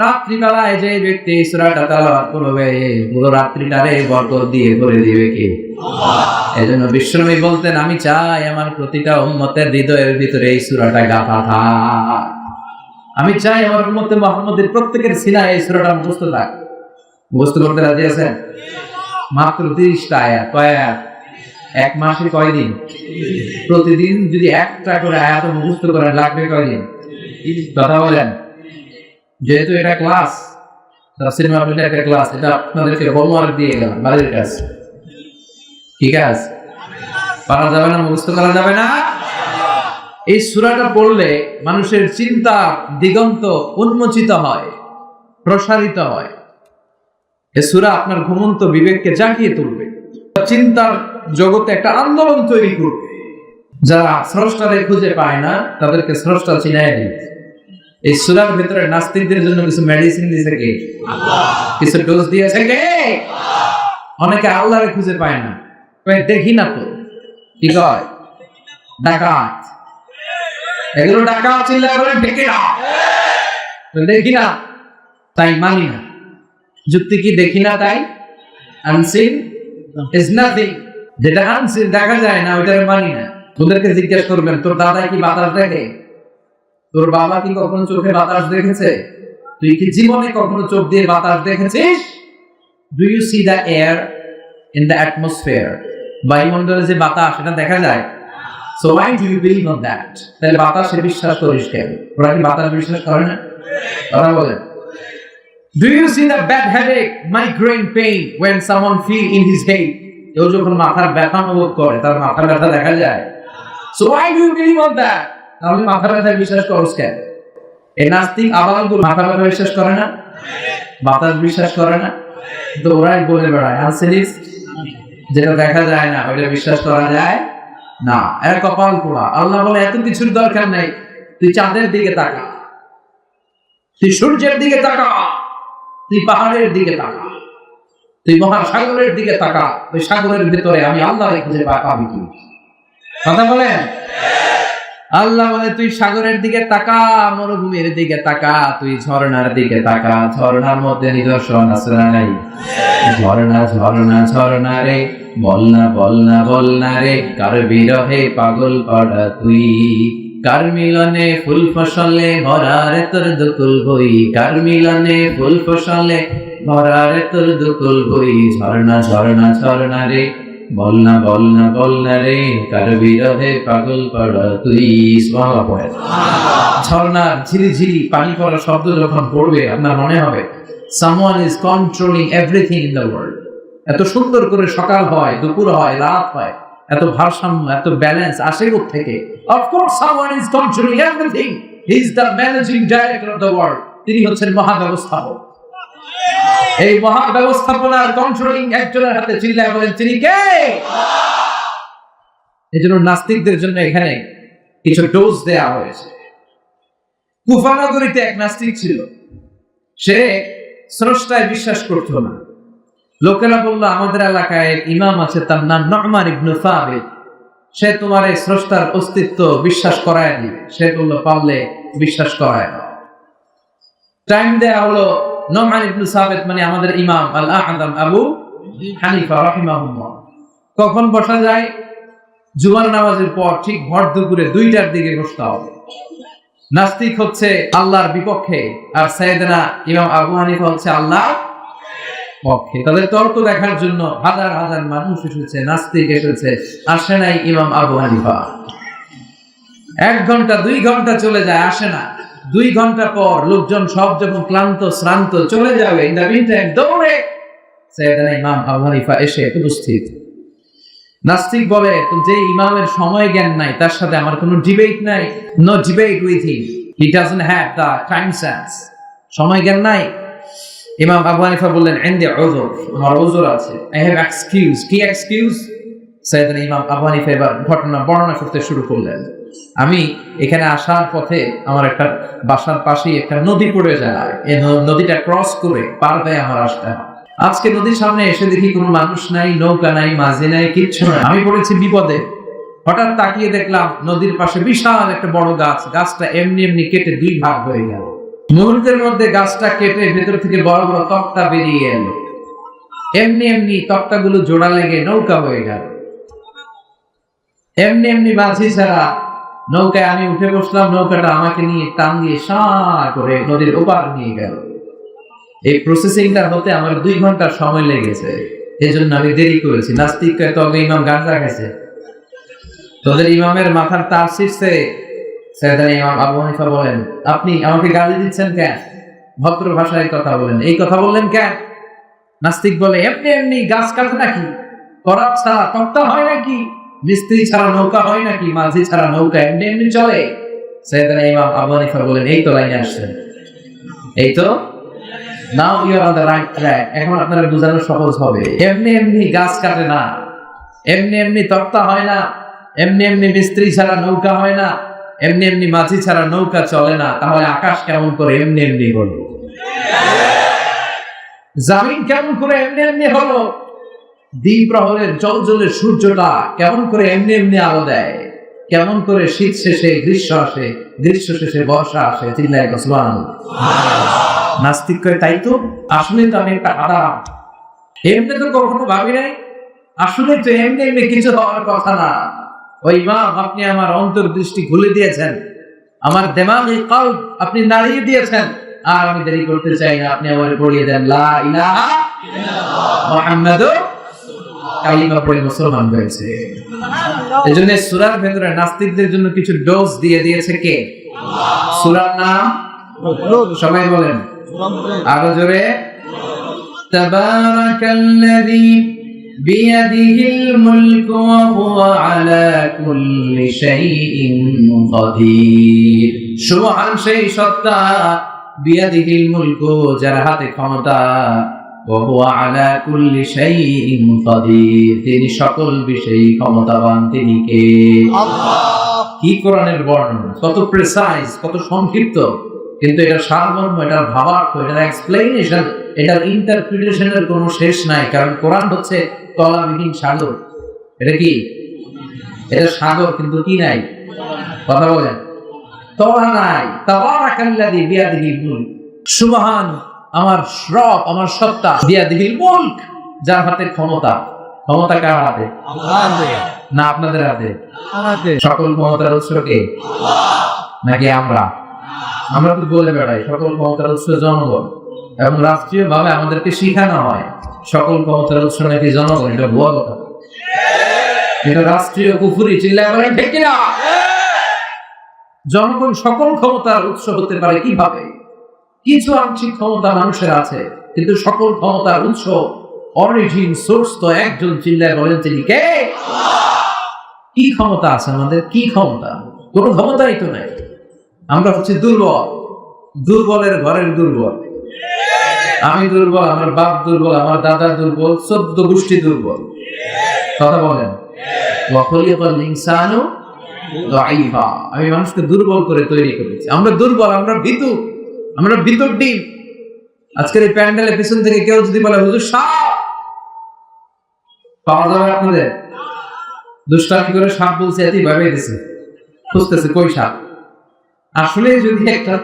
রাত্রি বেলায় যে ব্যক্তি এই সূরাটা তেলাওয়াত করবে পুরো রাত্রিটারে বরকত দিয়ে করে দিবে কে? আল্লাহ। এজন্য বিশ্বনবী বলতেন আমি চাই আমার প্রতিটা উম্মতের হৃদয়ের ভিতরে এই সূরাটা গাঁথা থাক। আমি চাই আমার উম্মতে মুহাম্মদের প্রত্যেকের সিনায় এই সূরাটা মুখস্থ থাক। মুখস্থ করতে রাজি আছেন? মাত্র 30টা আয়াত। কয় আয়াত? এক মাসে কয় দিন? প্রতিদিন যদি একটা করে আয়াত মুখস্থ করেন লাগবে কয় দিন? কথা বলেন। যেহেতু এটা ক্লাস, তাফসীর মাহফিলের একটা ক্লাস, এটা আপনাদেরকে হোমওয়ার্ক দিয়ে গেলাম বাড়ির কাজ। ঠিক আছে? পারা যাবে না, মুখস্থ করা যাবে না। এই সূরাটা পড়লে মানুষের চিন্তা দিগন্ত উন্মোচিত হয়, প্রসারিত হয়। এই সূরা আপনার ঘুমন্ত বিবেককে জাগিয়ে তুলবে, চিন্তার জগতে একটা আন্দোলন তৈরি করবে। যারা স্রষ্টারে খুঁজে পায় না তাদেরকে স্রষ্টা চিনায় দিবে। এই সূরার ভিতরে নাস্তিকদের জন্য কিছু মেডিসিন দিয়েছে কে? আল্লাহ। কিছু ডোজ দিয়েছে কে? আল্লাহ। অনেকে আল্লাহরে খুঁজে পায় না, দেখি না তো কি কয় ডাকাত, এগুলো ডাকাত চিল্লা করে দেখি না, দেখি না তাই মানি না। যুক্তি কি দেখি না তাই? আনসিন ইজ নাথিং, যেটা আনসিন দেখা যায় না ওইটারে মানি না। ওদেরকে জিজ্ঞেস করবেন তোর দাদা কি বাতাস দেখে? তোর বাবা কি কখনো চোখে বাতাস দেখেছে? তুই কি জীবনে কখনো চোখ দিয়ে বাতাস দেখেছিস? Do you see the air in the atmosphere? বায়ুমণ্ডলে যে বাতাস সেটা দেখা যায়। So why do you believe on that? তাহলে বাতাসে বিশ্বাস করিস কেন? ওরা কি বাতাস বিশ্বাস করে না? ওরা বলে do you see the bad headache, migraine pain when someone feel in his head? কেউ যখন মাথার ব্যথা অনুভব করে তার মাথার ব্যথা দেখা যায়। So why do you believe on that? তাহলে মাথার ব্যথা বিশ্বাস করছ কেন? এই নাস্তিক আবালগুলো মাথার ব্যথা বিশ্বাস করে না, বাতাস বিশ্বাস করে না, তো ওরাই বলে বেড়ায় আনসিলিস, যেটা দেখা যায় না ওইটা বিশ্বাস করা যায় না। এর কপাল পোড়া। আল্লাহ বলে এত কিছুর দরকার নাই, তুই চাঁদের দিকে তাকা, তুই সূর্যের দিকে তাকা, তুই পাহাড়ের দিকে তাকা, তুই মহাসাগরের দিকে তাকা। ওই সাগরের ভিতরে আমি আল্লাহরে খুঁজে পাবি কি? কথা বলেন। আল্লাহ বলে তুই সাগরের দিকে তাকা, মরুভূমির দিকে তাকা, তুই ঝর্ণার দিকে তাকা, ঝর্ণার মধ্যে নিদর্শন আছে না নাই? ঝর্ণা ঝর্ণা ঝর্ণা রে, বলনা বলনা বলনা রে, কার বিরহে পাগল পড়া তুই, কার মিলনে ফুল ফসলে ভরারে তোর দুকুল বই, কার মিলনে ফুল ফসলে ভরারে তোর দুকুল বই, ঝর্ণা ঝর্ণা ঝর্ণা রে, বলনা বলনা বলনা রে, কার বিরহে পাগল পড়া তুই। সুবহানাল্লাহ পড়ে। ঝর্ণার ঝিরিঝিরি পানি পড়া শব্দ যখন পড়বে আপনার মনে হবে someone is controlling everything in the world. এত সুন্দর করে সকাল হয়, দুপুর হয়, রাত হয়, এত ভারসাম্য, এত ব্যালেন্স আসে থেকে? Of course someone is controlling everything. He is the managing director of the world. তিনি হচ্ছেন মহাব্যবস্থাপক। এই মহাব্যবস্থাপনার কন্ট্রোলিং একজনের হাতে, চিল্লায় বলেন তিনি কে? এজন্য নাস্তিকদের জন্য এখানে কিছু ডোজ দেয়া হয়েছে। কুফা নগরীতে এক নাস্তিক ছিল, সে স্রষ্টায় বিশ্বাস করত না। লোকেরা বলল আমাদের এলাকায় ইমাম আছে, তার নাম নু'মান ইবনে সাবিত, সে তোমার এই স্রষ্টার অস্তিত্ব বিশ্বাস করায় দিবে। সে বলল পারলে বিশ্বাস করায় দাও। টাইম দেয়া হলো। নু'মান ইবনে সাবিত মানে আমাদের ইমাম আল আ'যাম আবু হানিফা রাহিমাহুল্লাহ। কখন বসা যায়? জুমার নামাজের পর ঠিক ভর দুপুরে 2টার দিকে বসতে হবে। নাস্তিক হচ্ছে আল্লাহর বিপক্ষে, আর সাইয়েদনা ইমাম আবু হানিফা হচ্ছে আল্লাহর পক্ষে। তাদের তর্ক দেখার জন্য হাজার হাজার মানুষ এসেছে, নাস্তিক এসেছে, আসে নাই ইমাম আবু হানিফা। 1 ঘন্টা 2 ঘন্টা চলে যায়, আসে না। 2 ঘন্টা পর লোকজন সব যখন ক্লান্ত শ্রান্ত চলে যাবে, ইন দ্য মিনটাইম দৌড়ে সাইয়েদনা ইমাম আবু হানিফা এসে উপস্থিত। নাস্তিক বলে যে ইমামের সময় জ্ঞান নাই, তার সাথে আমার কোনো ডিবেট নাই। No debate with him, he doesn't have the time sense. সময় জ্ঞান নাই। ইমাম আবু হানিফা বললেন ইনদি উযর, আমার উযর আছে, আই হ্যাভ এক্সকিউজ। কি এক্সকিউজ? সাইয়েদনা ইমাম আবু হানিফা এবার ঘটনা বর্ণনা করতে শুরু করলেন। আমি এখানে আসার পথে আমার একটা বাসার পাশেই একটা নদী পড়ে যায়, এই নদীটা ক্রস করে পার হয়ে আমার আসতে হয়। আজকে নদীর সামনে এসে দেখি কোনো মানুষ নাই, নৌকা নাই, মাঝি নাই, কিচ্ছু নাই। আমি পড়েছি বিপদে। হঠাৎ তাকিয়ে দেখলাম নদীর পাশে বিশাল একটা বড় গাছ। গাছটা এমনি এমনি কেটে 2 ভাগ হয়ে গেল। মুহূর্তের মধ্যে গাছটা কেটে ভেতর থেকে বড় বড় তক্তা বেরিয়ে এলো। এমনি এমনি তক্তাগুলো জোড়া লেগে নৌকা হয়ে গেল। এমনি এমনি মাঝি ছাড়া নৌকায় আমি উঠে বসলাম। নৌকাটা আমাকে নিয়ে টান দিয়ে সাঁ করে নদীর ওপার নিয়ে গেল। এই প্রসেসিংটা হতে আমার 2 ঘন্টা সময় লেগেছে, এই জন্য আমি দেরি করেছি। নাস্তিক তবে ইমাম গাঁজা গেছে, তোদের ইমামের মাথার তার ছিঁড়ছে। সাইয়েদনা ইমাম আবু হানিফা বলেন আপনি আমাকে গালি দিচ্ছেন কেন? ভদ্র ভাষায় কথা বলেন, এই কথা বললেন কেন? নাস্তিক বলে এমনি এমনি গাছ কাটে নাকি? করাত ছাড়া তক্তা হয় নাকি? মিস্ত্রি ছাড়া নৌকা হয় নাকি? মাঝি ছাড়া নৌকা এমনি এমনি চলে? সাইয়েদনা ইমাম আবু হানিফা বলেন এই তো লাইনে আসছেন, এই তো now you are on the right track. এখন আপনারা বোঝানো সহজ হবে। এমনি এমনি গাছ কাটে না, এমনি এমনি তক্তা হয় না, এমনি এমনি মিস্ত্রি ছাড়া নৌকা হয় না, এমনি এমনি মাঝি ছাড়া নৌকা চলে না। তাহলে আকাশ কেমন করে এমনি এমনি হলো? জমিন কেমন করে এমনি এমনি হলো? দ্বীপ প্রহরের জলজলের সূর্যটা কেমন করে এমনি এমনি আলো দেয়? কেমন করে শীত শেষে গ্রীষ্ম আসে, গ্রীষ্ম শেষে বর্ষা আসে? চিল্লায় সুবহানাল্লাহ। নাস্তিক কয় তাই তো, আসলে তো আমি একটা হারাম, এমনি তো কখনো ভাবি নাই। আসলে তো এমনি এমনি কিছু হওয়ার কথা না। ওই ইমাম আপনি আমার অন্তর্দৃষ্টি খুলে দিয়েছেন, আমার দেমাগে কলব আপনি নাড়িয়ে দিয়েছেন। আর আমি দেরি করতে চাই না, আপনি আমার পড়িয়ে দেন লা ইলাহা ইল্লাল্লাহ মুহাম্মাদুর রাসূলুল্লাহ। কালিমা পড়ে মুসলমান হয়েছে। এজন্য সূরার ভেতরে নাস্তিকদের জন্য কিছু ডোজ দিয়ে দিয়েছে কে? আল্লাহ। সূরার নাম সবাই বলেন আরো জোরে, তাবারাকাল্লাযী বিয়াদিহিল মুলকু ওয়া হুয়া আলা কুল্লি শাইইন কাদির। সুবহান সেই সত্তা, বিয়াদিহিল মুলকু যার হাতে ক্ষমতা, ওয়া হুয়া আলা কুল্লি শাইইন কাদির তিনি সকল বিষয়ে ক্ষমতাবান। তিনি কে? আল্লাহ। কি কোরআনের বর্ণনা, কত প্রিসাইজ, কত সংক্ষিপ্ত, কিন্তু এটা সারমর্ম, এটার ভাবার্থ, এটার এক্সপ্লেনেশন, এটার ইন্টারপ্রিটেশনের কোনো শেষ নাই। কারণ কোরআন হচ্ছে তলাবিহীন সাগর। এটা কি? এটা সাগর, কিন্তু কি নাই? কথা বলেন, তোরা নাই। তাবারাকাল্লাযী বিয়াদিহিল মুলক, সুবহান, আমার রব, আমার সত্তা, বিয়াদিহিল মুলক, যার হাতে ক্ষমতা। ক্ষমতা কার হাতে? না আপনাদের হাতে? সকল ক্ষমতার উৎস কে? নাকি আমরা? আমরা তো বলে বেড়াই সকল ক্ষমতার উৎস জনগণ, এবং রাষ্ট্রীয় ভাবে আমাদেরকে শিখানো হয় সকল ক্ষমতার উৎস নাকি জনগণ। এটা ভুয়া কথা, এটা রাষ্ট্রীয় কুফরি। চিল্লায় বলেন ঠিক কিনা? জনগণ সকল ক্ষমতার উৎস হতে পারে কিভাবে? কিছু আংশিক ক্ষমতা মানুষের আছে, কিন্তু সকল ক্ষমতার উৎস, অরিজিন, সোর্স তো একজন। চিল্লায় বলেন তিনি কে? কি ক্ষমতা আছে আমাদের? কি ক্ষমতা? কোনো ক্ষমতাই তো নাই। আমরা হচ্ছে দুর্বল, দুর্বলের ঘরের দুর্বল। আমি দুর্বল, আমার বাপ দুর্বল, আমার দাদা দুর্বল, 14 গোষ্ঠী দুর্বল। কথা বলেন। আমি মানুষকে দুর্বল করে তৈরি করেছি। আমরা দুর্বল, আমরা ভীতু, আমরা ভিতর ডিম। আজকের এই প্যান্ডেলের পিছন থেকে কেউ যদি বলে হুজুর সাপ, পাওয়া যাবে আপনাদের? দুষ্টামি করে সাপ বলছে, এতেই ভয় পেয়েছে, খুঁজতেছে কই সাপ। আসলে যদি একটা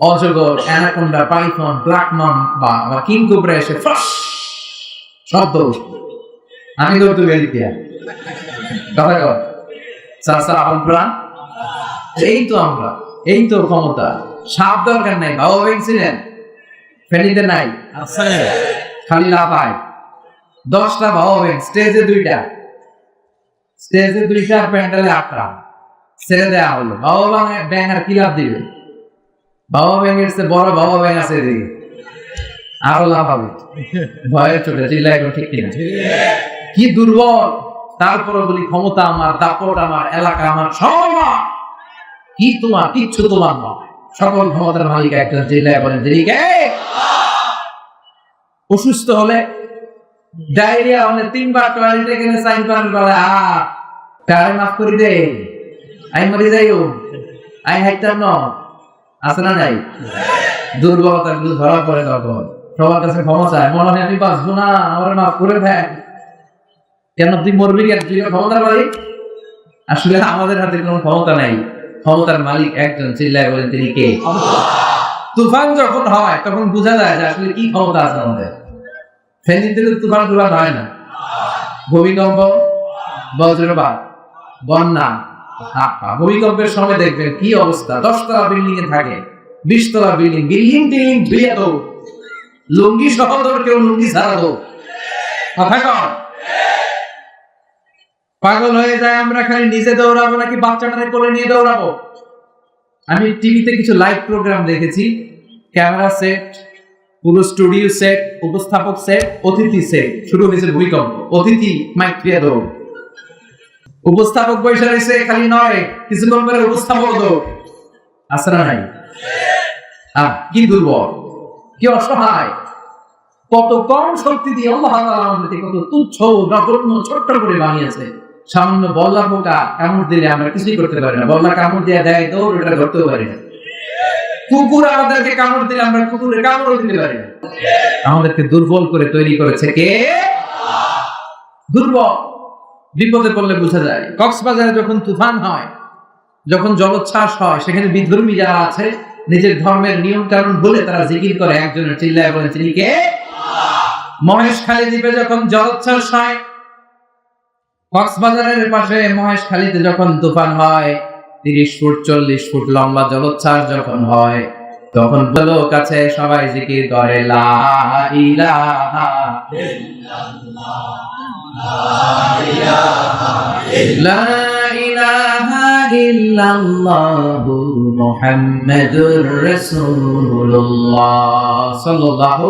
অজগর, অ্যানাকোন্ডা, পাইথন, ব্ল্যাক মান বা কিং কোবরা এসে ফ্রাস শব্দ, আমি তো বেরিয়ে দিয়া কথা কর চাচা আমরা, এই তো আমরা, এই তো ক্ষমতা। সাপ দরকার নাই। বাবা ভেবেছিলেন ফেনিতে নাই, খালি লাফায় 10টা বাবা ব্যাংক, স্টেজে 2টা, স্টেজে 2টা, প্যান্ডেলে 8টা ছেড়ে দেওয়া হলো। বাবা ব্যাংক আর কি লাভ দিবে? বাবা ব্যাংকের চেয়ে বড় বাবা ব্যাংক আছে এদিকে, আরো লাভ হবে। ভয়ের চোটে চিল্লায় ঠিক কিনা? কি দুর্বল। তারপরে বলি ক্ষমতা আমার, দাপট আমার, এলাকা আমার, সব আমার। কি তোমার? কিচ্ছু তোমার নয়। সকল ক্ষমতার মালিক একজন। চিল্লায় বলেন তিনি কে? অসুস্থ হলে, ডায়রিয়া হলে 3 বার টয়লেটে গেলে সাইন পান বলে, কারে মাফ করে দে, আমি মরে যাইও, আমি হাইতাম না। আছে না নাই? দুর্বলতা ধরা পড়ে তখন সবার কাছে ক্ষমা চায়, মনে হয় আমি বাঁচবো না, আমার মাফ করে দেয়। কেন তুই মরবি কেন? তুই ক্ষমতার মালিক। আসলে আমাদের হাতে কোনো ক্ষমতা নাই, ক্ষমতার মালিক একজন। চিল্লায় বলেন তিনি কে? তুফান যখন হয় তখন বোঝা যায় যে আসলে কি ক্ষমতা আছে আমাদের। ফেনীতে তুফান হয় না, ভূমিকম্প, বজ্রপাত, বন্যা। ভূমিকম্পের সময় দেখবেন কি অবস্থা। 10 তলা বিল্ডিং এ থাকে, 20 তলা বিল্ডিং, বিল্ডিং টিল্ডিং ধুয়ে দো, লুঙ্গি সহ কেউ লুঙ্গি ছাড়া দো। কথা কর, পাগল হয়ে যায়। আমরা খালি নিজে দৌড়াবো নাকি বাচ্চাটাকে কোলে নিয়ে দৌড়াবো? আমি টিভিতে কিছু লাইভ প্রোগ্রাম দেখেছি। ক্যামেরা সেট, পুরো স্টুডিও সেট, উপস্থাপক সেট, অতিথি সেট। শুরু হয়েছে ভূমিকম্প, অতিথি মাইক দিয়ে দৌড়, উপস্থাপক বৈশা রয়েছে, খালি নয় কিছুক্ষণ পরে উপস্থাপক দৌড়। আছে না নাই? কি দুর্বল, কি অসহায়, কত কম শক্তি দিয়ে আল্লাহ আমাদেরকে কত তুচ্ছ, নগণ্য, ছোট্ট করে বানিয়েছে। সামান্য বল্লা পোকা কামড় দিলে আমরা কিছুই করতে পারি না। বল্লা কামড় দিয়ে দেয় দৌড়, ওটা ধরতেও পারি না। কুকুর আমাদেরকে কামড় দিলে আমরা কুকুরের কামড়ও দিতে পারি না। আমাদেরকে দুর্বল করে তৈরি করেছে কে? দুর্বল। বিপদে পড়লে বোঝা যায়। কক্সবাজারে যখন তুফান হয়, যখন জলোচ্ছ্বাস হয়, সেখানে বিধর্মী যারা আছে নিজের ধর্মের নিয়ম কানুন বলে তারা জিকির করে একজনের। চিল্লায় বলেন তিনি কে? মহেশখালী দ্বীপে যখন জলোচ্ছ্বাস হয়, কক্সবাজারের পাশে মহেশখালীতে যখন তুফান হয়, 30 ফুট 40 ফুট লম্বা জলোচ্ছ্বাস যখন হয়, তখন বলো কাছে সবাই জিকির করে লা ইলাহা ইল্লাল্লাহ, লা ইলাহা ইল্লাল্লাহু মুহাম্মাদুর রাসূলুল্লাহ সাল্লাল্লাহু।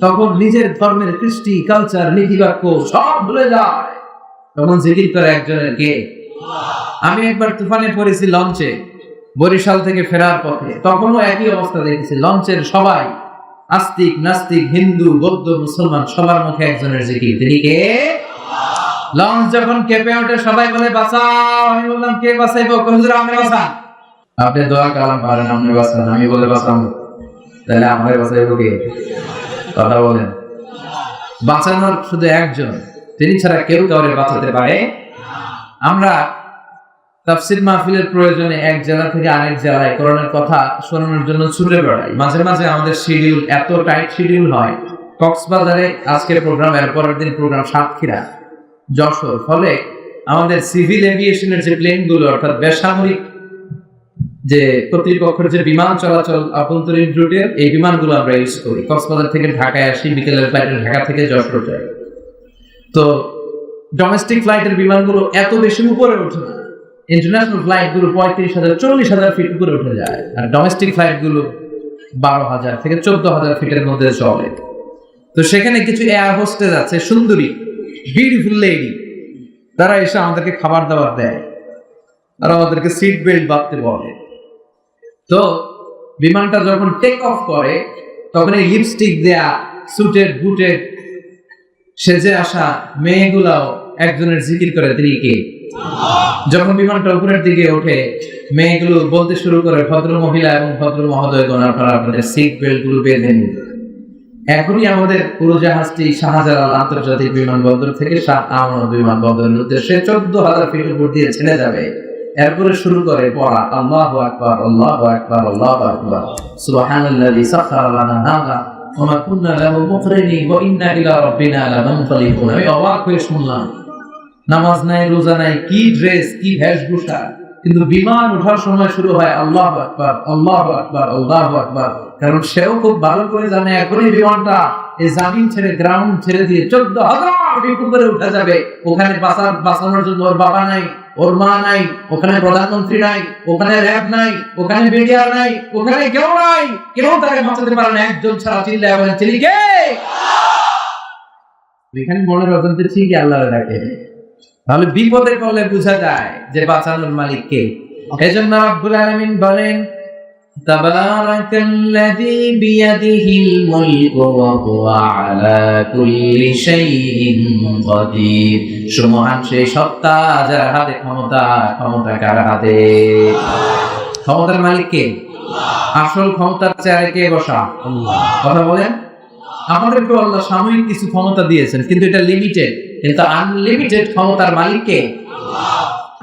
তখন নিজের ধর্মের কৃষ্টি, কালচার, নীতিবাক্য সব ভুলে যায়, তখন জিকির করে একজনের কে? আমি একবার তুফানে পড়েছি লঞ্চে, বরিশাল থেকে ফেরার পথে। তখনও একই অবস্থা দেখেছি। লঞ্চের সবাই, আস্তিক নাস্তিক, হিন্দু বৌদ্ধ মুসলমান, সবার মুখে একজনের জিকির, তিনি কে? লঞ্চ যখন কেঁপে ওঠে সবাই বলে বাঁচাও। আমি বললাম কে বাঁচাইবো? হুজুর আপনি বাঁচান। আপনি দোয়া কালাম পারেন, আপনি বাঁচান। আমি বলে বাঁচাবো, তাহলে আমাকে বাঁচাইবো কে? কথা বলেন। বাঁচানোর শুধু একজন, তিনি ছাড়া কেউ কাউরে বাঁচাতে পারে। আমরা তাফসীর মাহফিলের প্রয়োজনে এক জেলা থেকে আরেক জেলায় কোরআনের কথা শোনানোর জন্য ছুটে বেড়াই। মাঝে মাঝে আমাদের শিডিউল এত টাইট শিডিউল হয়, কক্সবাজারে আজকের প্রোগ্রাম, এর পরের দিন প্রোগ্রাম সাতক্ষীরা, যশোর। ফলে আমাদের সিভিল এভিয়েশনের যে প্লেনগুলো, অর্থাৎ বেসামরিক যে কর্তৃপক্ষের যে বিমান চলাচল আভ্যন্তরীণ রুটের, এই বিমানগুলো আমরা ইউজ করি। কক্সবাজার থেকে ঢাকায় আসি, বিকেলের ফ্লাইটে ঢাকা থেকে যশোর যাই। তো ডোমেস্টিক ফ্লাইটের বিমানগুলো এত বেশি উপরে ওঠে না। ইন্টারন্যাশনাল ফ্লাইট গুলো 35,000 40,000 ফিট উপরে উঠে যায়, আর ডোমেস্টিক ফ্লাইট গুলো 12,000 থেকে 14,000 ফিটের মধ্যে চলে। তো সেখানে কিছু এয়ার হোস্টেস আছে, সুন্দরী বিউটিফুল লেডি, তারা এসে আমাদেরকে খাবার দাবার দেয়, তারা আমাদেরকে সিট বেল্ট বাঁধতে বলে। তো বিমানটা যখন টেক অফ করে তখন এই লিপস্টিক দেয়া, সুটেড বুটেড সেজে আসা মেয়েগুলাও একজনের জিকির করে, তিনি কে? যখন বিমানটা উপরের দিকে ওঠে, মেয়েগুলো বলতে শুরু করে, ভদ্র মহিলা এবং ভদ্র মহোদয়গণ, আপনারা আপনাদের সিট বেল্ট গুলো বেঁধে নিন। এখনই আমাদের উড়োজাহাজটি শাহজালাল আন্তর্জাতিক বিমানবন্দর থেকে শাহ আমানত বিমানবন্দরের উদ্দেশ্যে 14,000 ফিট উপর দিয়ে ছেড়ে যাবে। এরপরে শুরু করে পড়া, আল্লাহু আকবার, আল্লাহু আকবার, আল্লাহু আকবার, সুবহানাল্লাযী সাখারা লানা হাযা ওয়া মা কুন্না লাহু মুকরিনিন ওয়া ইন্না ইলা রাব্বিনা লামুনকালিবুন। আমি অবাক হয়ে শুনলাম, নামাজ নাই, রোজা নাই, কি ড্রেস, কি বেশভূষা, কিন্তু বিমান ওঠার সময় শুরু হয় আল্লাহু আকবার, আল্লাহু আকবার, আল্লাহু আকবার। কারণ সেও খুব ভালো করে জানে এখনই বিমানটা এই জামিন ছেড়ে, গ্রাউন্ড ছেড়ে দিয়ে 14,000 ফিট উপরে উঠে যাবে। ওখানে বাঁচানোর জন্য ওর বাবা নাই, ওর মা নাই, ওখানে প্রধানমন্ত্রী নাই, ওখানে র্যাব নাই, ওখানে বিডিআর নাই, ওখানে কেউ নাই, কেউ তাকে বাঁচাতে পারে না। একজন ছাড়া চিল্লায় বলেন, চিনি কে? এখানে মনের অজান্তে ঠিকই আল্লাহরে ডাকে। তাহলে বিপদে পড়লে বোঝা যায় যে বাঁচানোর মালিক কে। এজন্য রব্বুল আলামিন বলেন, তাবারাকাল্লাযী বিয়াদিহিল মুলকু ওয়া হুয়া আলা কুল্লি শাইইন কাদির। সুমহান সেই সত্তা যার হাতে ক্ষমতা, ক্ষমতা কার হাতে? ক্ষমতার মালিক কে? আসল ক্ষমতার চেয়ারে কে বসা? আল্লাহ। কথা বলেন। আমাদেরকে আল্লাহ সাময়িক কিছু ক্ষমতা দিয়েছেন, কিন্তু এটা লিমিটেড। কিন্তু আনলিমিটেড ক্ষমতার মালিক কে?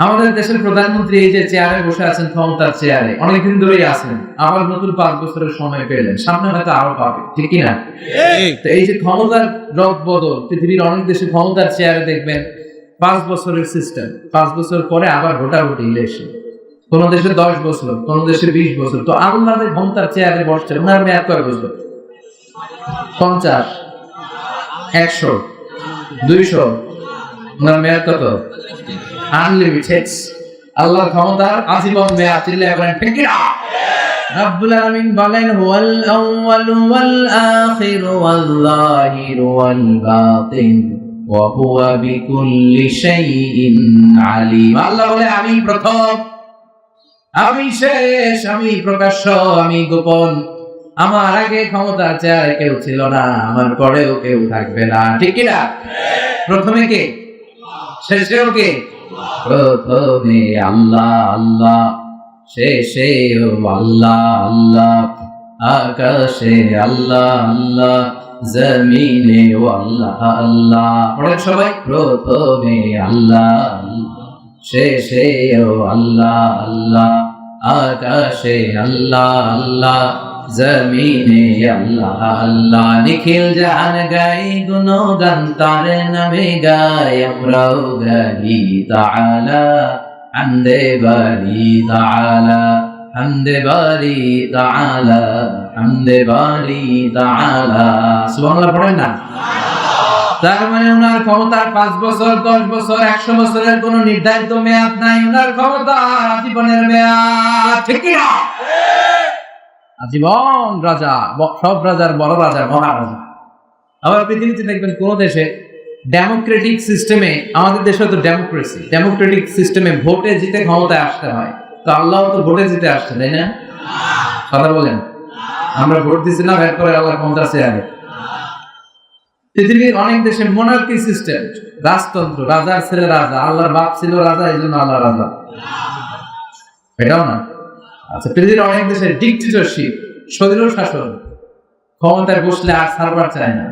আমাদের দেশের প্রধানমন্ত্রী এই যে চেয়ারে বসে আছেন, ক্ষমতার চেয়ারে অনেকদিন ধরেই আছেন, আবার নতুন 5 বছরের সময় পেলেন, সামনে হয়তো আরো পাবে, ঠিক কিনা? তো এই যে ক্ষমতার রদ বদল, পৃথিবীর অনেক দেশে ক্ষমতার চেয়ারে দেখবেন 5 বছরের সিস্টেম, 5 বছর পরে আবার ভোটাভুটি, ইলেকশন। কোন দেশে 10 বছর, কোন দেশে 20 বছর। তো আল্লাহর ক্ষমতার চেয়ারে বসছেন, ওনার মেয়াদ কয় বছর? 50, 100, 200। ওনার মেয়াদ কত? আনলিমিটেড। আল্লাহর ক্ষমতার আজীবন মেয়াদ। চিল্লায়ে বলেন ঠিক কি না? রব্বুল আলামিন বলেন, হুয়াল আউয়ালু ওয়াল আখিরু ওয়াল যাহিরু ওয়াল বাতিন ওয়া হুয়া বিকুল্লি শাইইন আলিম। আল্লাহ বলে, আমি প্রথম, আমি শেষ, আমি প্রকাশ্য, আমি গোপন। আমার আগে ক্ষমতার চেয়ারে কেউ ছিল না, আমার পরেও কেউ থাকবে না, ঠিক কি না? প্রথমে কে? শেষেও কে? প্রথমে আল্লাহ আল্লাহ, শেষেও আল্লাহ আল্লাহ, আকাশে আল্লাহ আল্লাহ, জমিনেও আল্লাহ আল্লাহ। পড়েন সবাই, প্রথমে আল্লাহ আল্লাহ, শেষেও আল্লাহ আল্লাহ, আকাশে আল্লাহ আল্লাহ, জমিনে আল্লাহ আল্লাহ। নিখিল জাহান গাই গুণগান তার নামে গায়, আমরাও গাই তাআলা হামদে বারি তাআলা, হামদে বারি তাআলা, হামদে বারি তাআলা। সুবহানাল্লাহ পড়েন না? তার মানে ওনার ক্ষমতার 5 বছর, 10 বছর, 100 বছরের কোনো নির্ধারিত মেয়াদ নাই। ওনার ক্ষমতা জীবনের মেয়াদ, ঠিক কি না? আজীবন রাজা, সব রাজার বড় রাজা, মহারাজা। আবার পৃথিবীতে দেখবেন কোন দেশে ডেমোক্রেটিক সিস্টেমে, আমাদের দেশে তো ডেমোক্রেসি, ডেমোক্রেটিক সিস্টেমে ভোটে জিতে ক্ষমতায় আসতে হয়। তো আল্লাহ তো ভোটে জিতে আসছে, তাই না? কথা বলেন। আমরা ভোট দিচ্ছি না, ভোট করে আল্লাহ ক্ষমতা চেয়ারে। পৃথিবীর অনেক দেশে মোনার্কি সিস্টেম, রাজতন্ত্র, রাজার ছেলে রাজা, আল্লাহর বাপ ছিল রাজা, এই জন্য আল্লাহ রাজা, এটাও না। আচ্ছা, পৃথিবীর অনেক দেশে ডিক্টেটরশিপ, স্বৈর শাসন, ক্ষমতায় বসলে আর সার্ভার চায় না,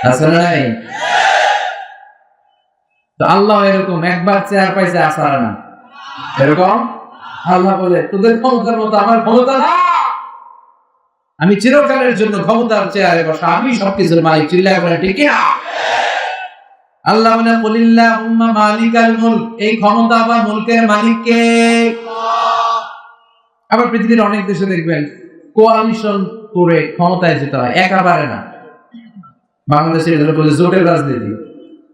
আছে না নাই? তো আল্লাহ এরকম একবার চেয়ার পাইছে আসার না, এরকম আল্লাহ বলে তোদের ক্ষমতার মতো আমার ক্ষমতা না, আমি চিরকালের জন্য ক্ষমতার চেয়ারে বসা, আমি সবকিছুর মালিক। চিল্লায় বলে ঠিক না? আল্লাহ বলে কুলিল্লাহুম্মা মালিকাল মুলক, এই ক্ষমতা বা মুলকের মালিক কে? আবার পৃথিবীর অনেক দেশে দেখবেন কোয়ালিশন করে ক্ষমতায় যেতে হয়, একা পারে না। বাংলাদেশে এগুলো বলে জোটের রাজনীতি।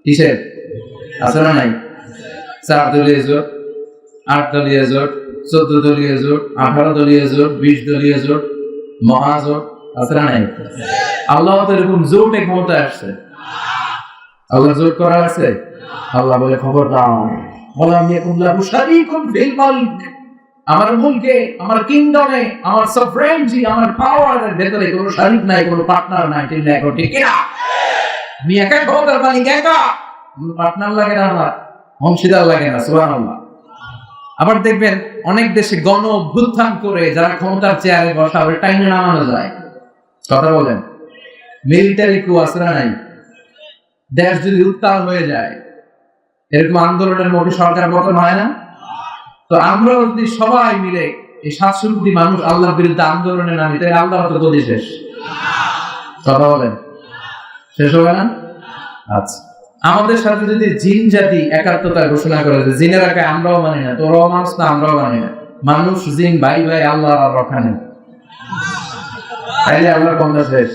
কিসের? আছে না নাই? 4 দলীয় জোট, 8 দলীয় জোট, 14 দলীয় জোট, 18 দলীয় জোট, 20 দলীয় জোট, মহাজোট, আছে না নাই? আল্লাহ তো এরকম জোটে ক্ষমতায় আসছে। আল্লাহ জোট করা আছে? আল্লাহ বলে খবর দাও, বলে আমি এখন লাহু শারীকুন ফিল মুলক, আমার মুলকে, আমার কিংডমে, আমার সফরেনজি, আমার পাওয়ারের ভেতরে কোনো শারীক নাই, কোনো পার্টনার নাই। ঠিক না? ঠিক না? আমি একা ক্ষমতার মালিক, একা, কোনো পার্টনার লাগে না, আমার অংশীদার লাগে না। সুবহানাল্লাহ। আবার দেখবেন অনেক দেশে গণ অভ্যুত্থান করে যারা ক্ষমতার চেয়ারে বসা, ওই টাইমে নামানো যায়। কথা বলেন, মিলিটারি কু আছে না নাই? দেশ যদি উত্তাল হয়ে যায়, এরকম আন্দোলনের মধ্যে সরকার পতন হয় না? তো আমরা যদি সবাই মিলে এই 700 কোটি মানুষ আল্লাহর বিরুদ্ধে আন্দোলনে নামি, তাই আল্লাহ তো গদি শেষ। কথা বলেন, শেষ হবে না? আচ্ছা, আমাদের সাথে যদি জিন জাতি একাত্মতা ঘোষণা করে, জিনের আগে আমরাও মানি না, তোরাও মানুষ না, আমরাও মানি না, মানুষ জিন ভাই ভাই, আল্লাহ আর রক্ষা নেই, তাইলে আল্লাহর ক্ষমতা শেষ।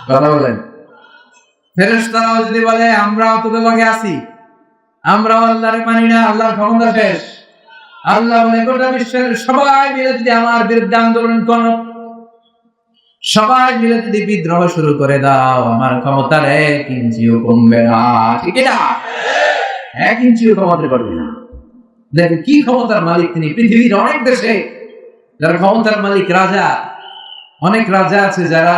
কথা বলেন, ফেরেশতারাও যদি বলে আমরাও তোদের লগে আছি, আমরাও আল্লাহরে মানি না, আল্লাহর ক্ষমতা শেষ। আল্লাহ বলে গোটা বিশ্বের সবাই মিলে যদি আমার বিরুদ্ধে আন্দোলন করো, সবাই মিলে যদি বিদ্রোহ শুরু করে দাও, আমার ক্ষমতার 1 ইঞ্চিও কমবে না। ঠিক না? 1 ইঞ্চিও কমাতে পারবে না। দেখেন কি ক্ষমতার মালিক তিনি। পৃথিবীর অনেক দেশে যারা ক্ষমতার মালিক, রাজা, অনেক রাজা আছে যারা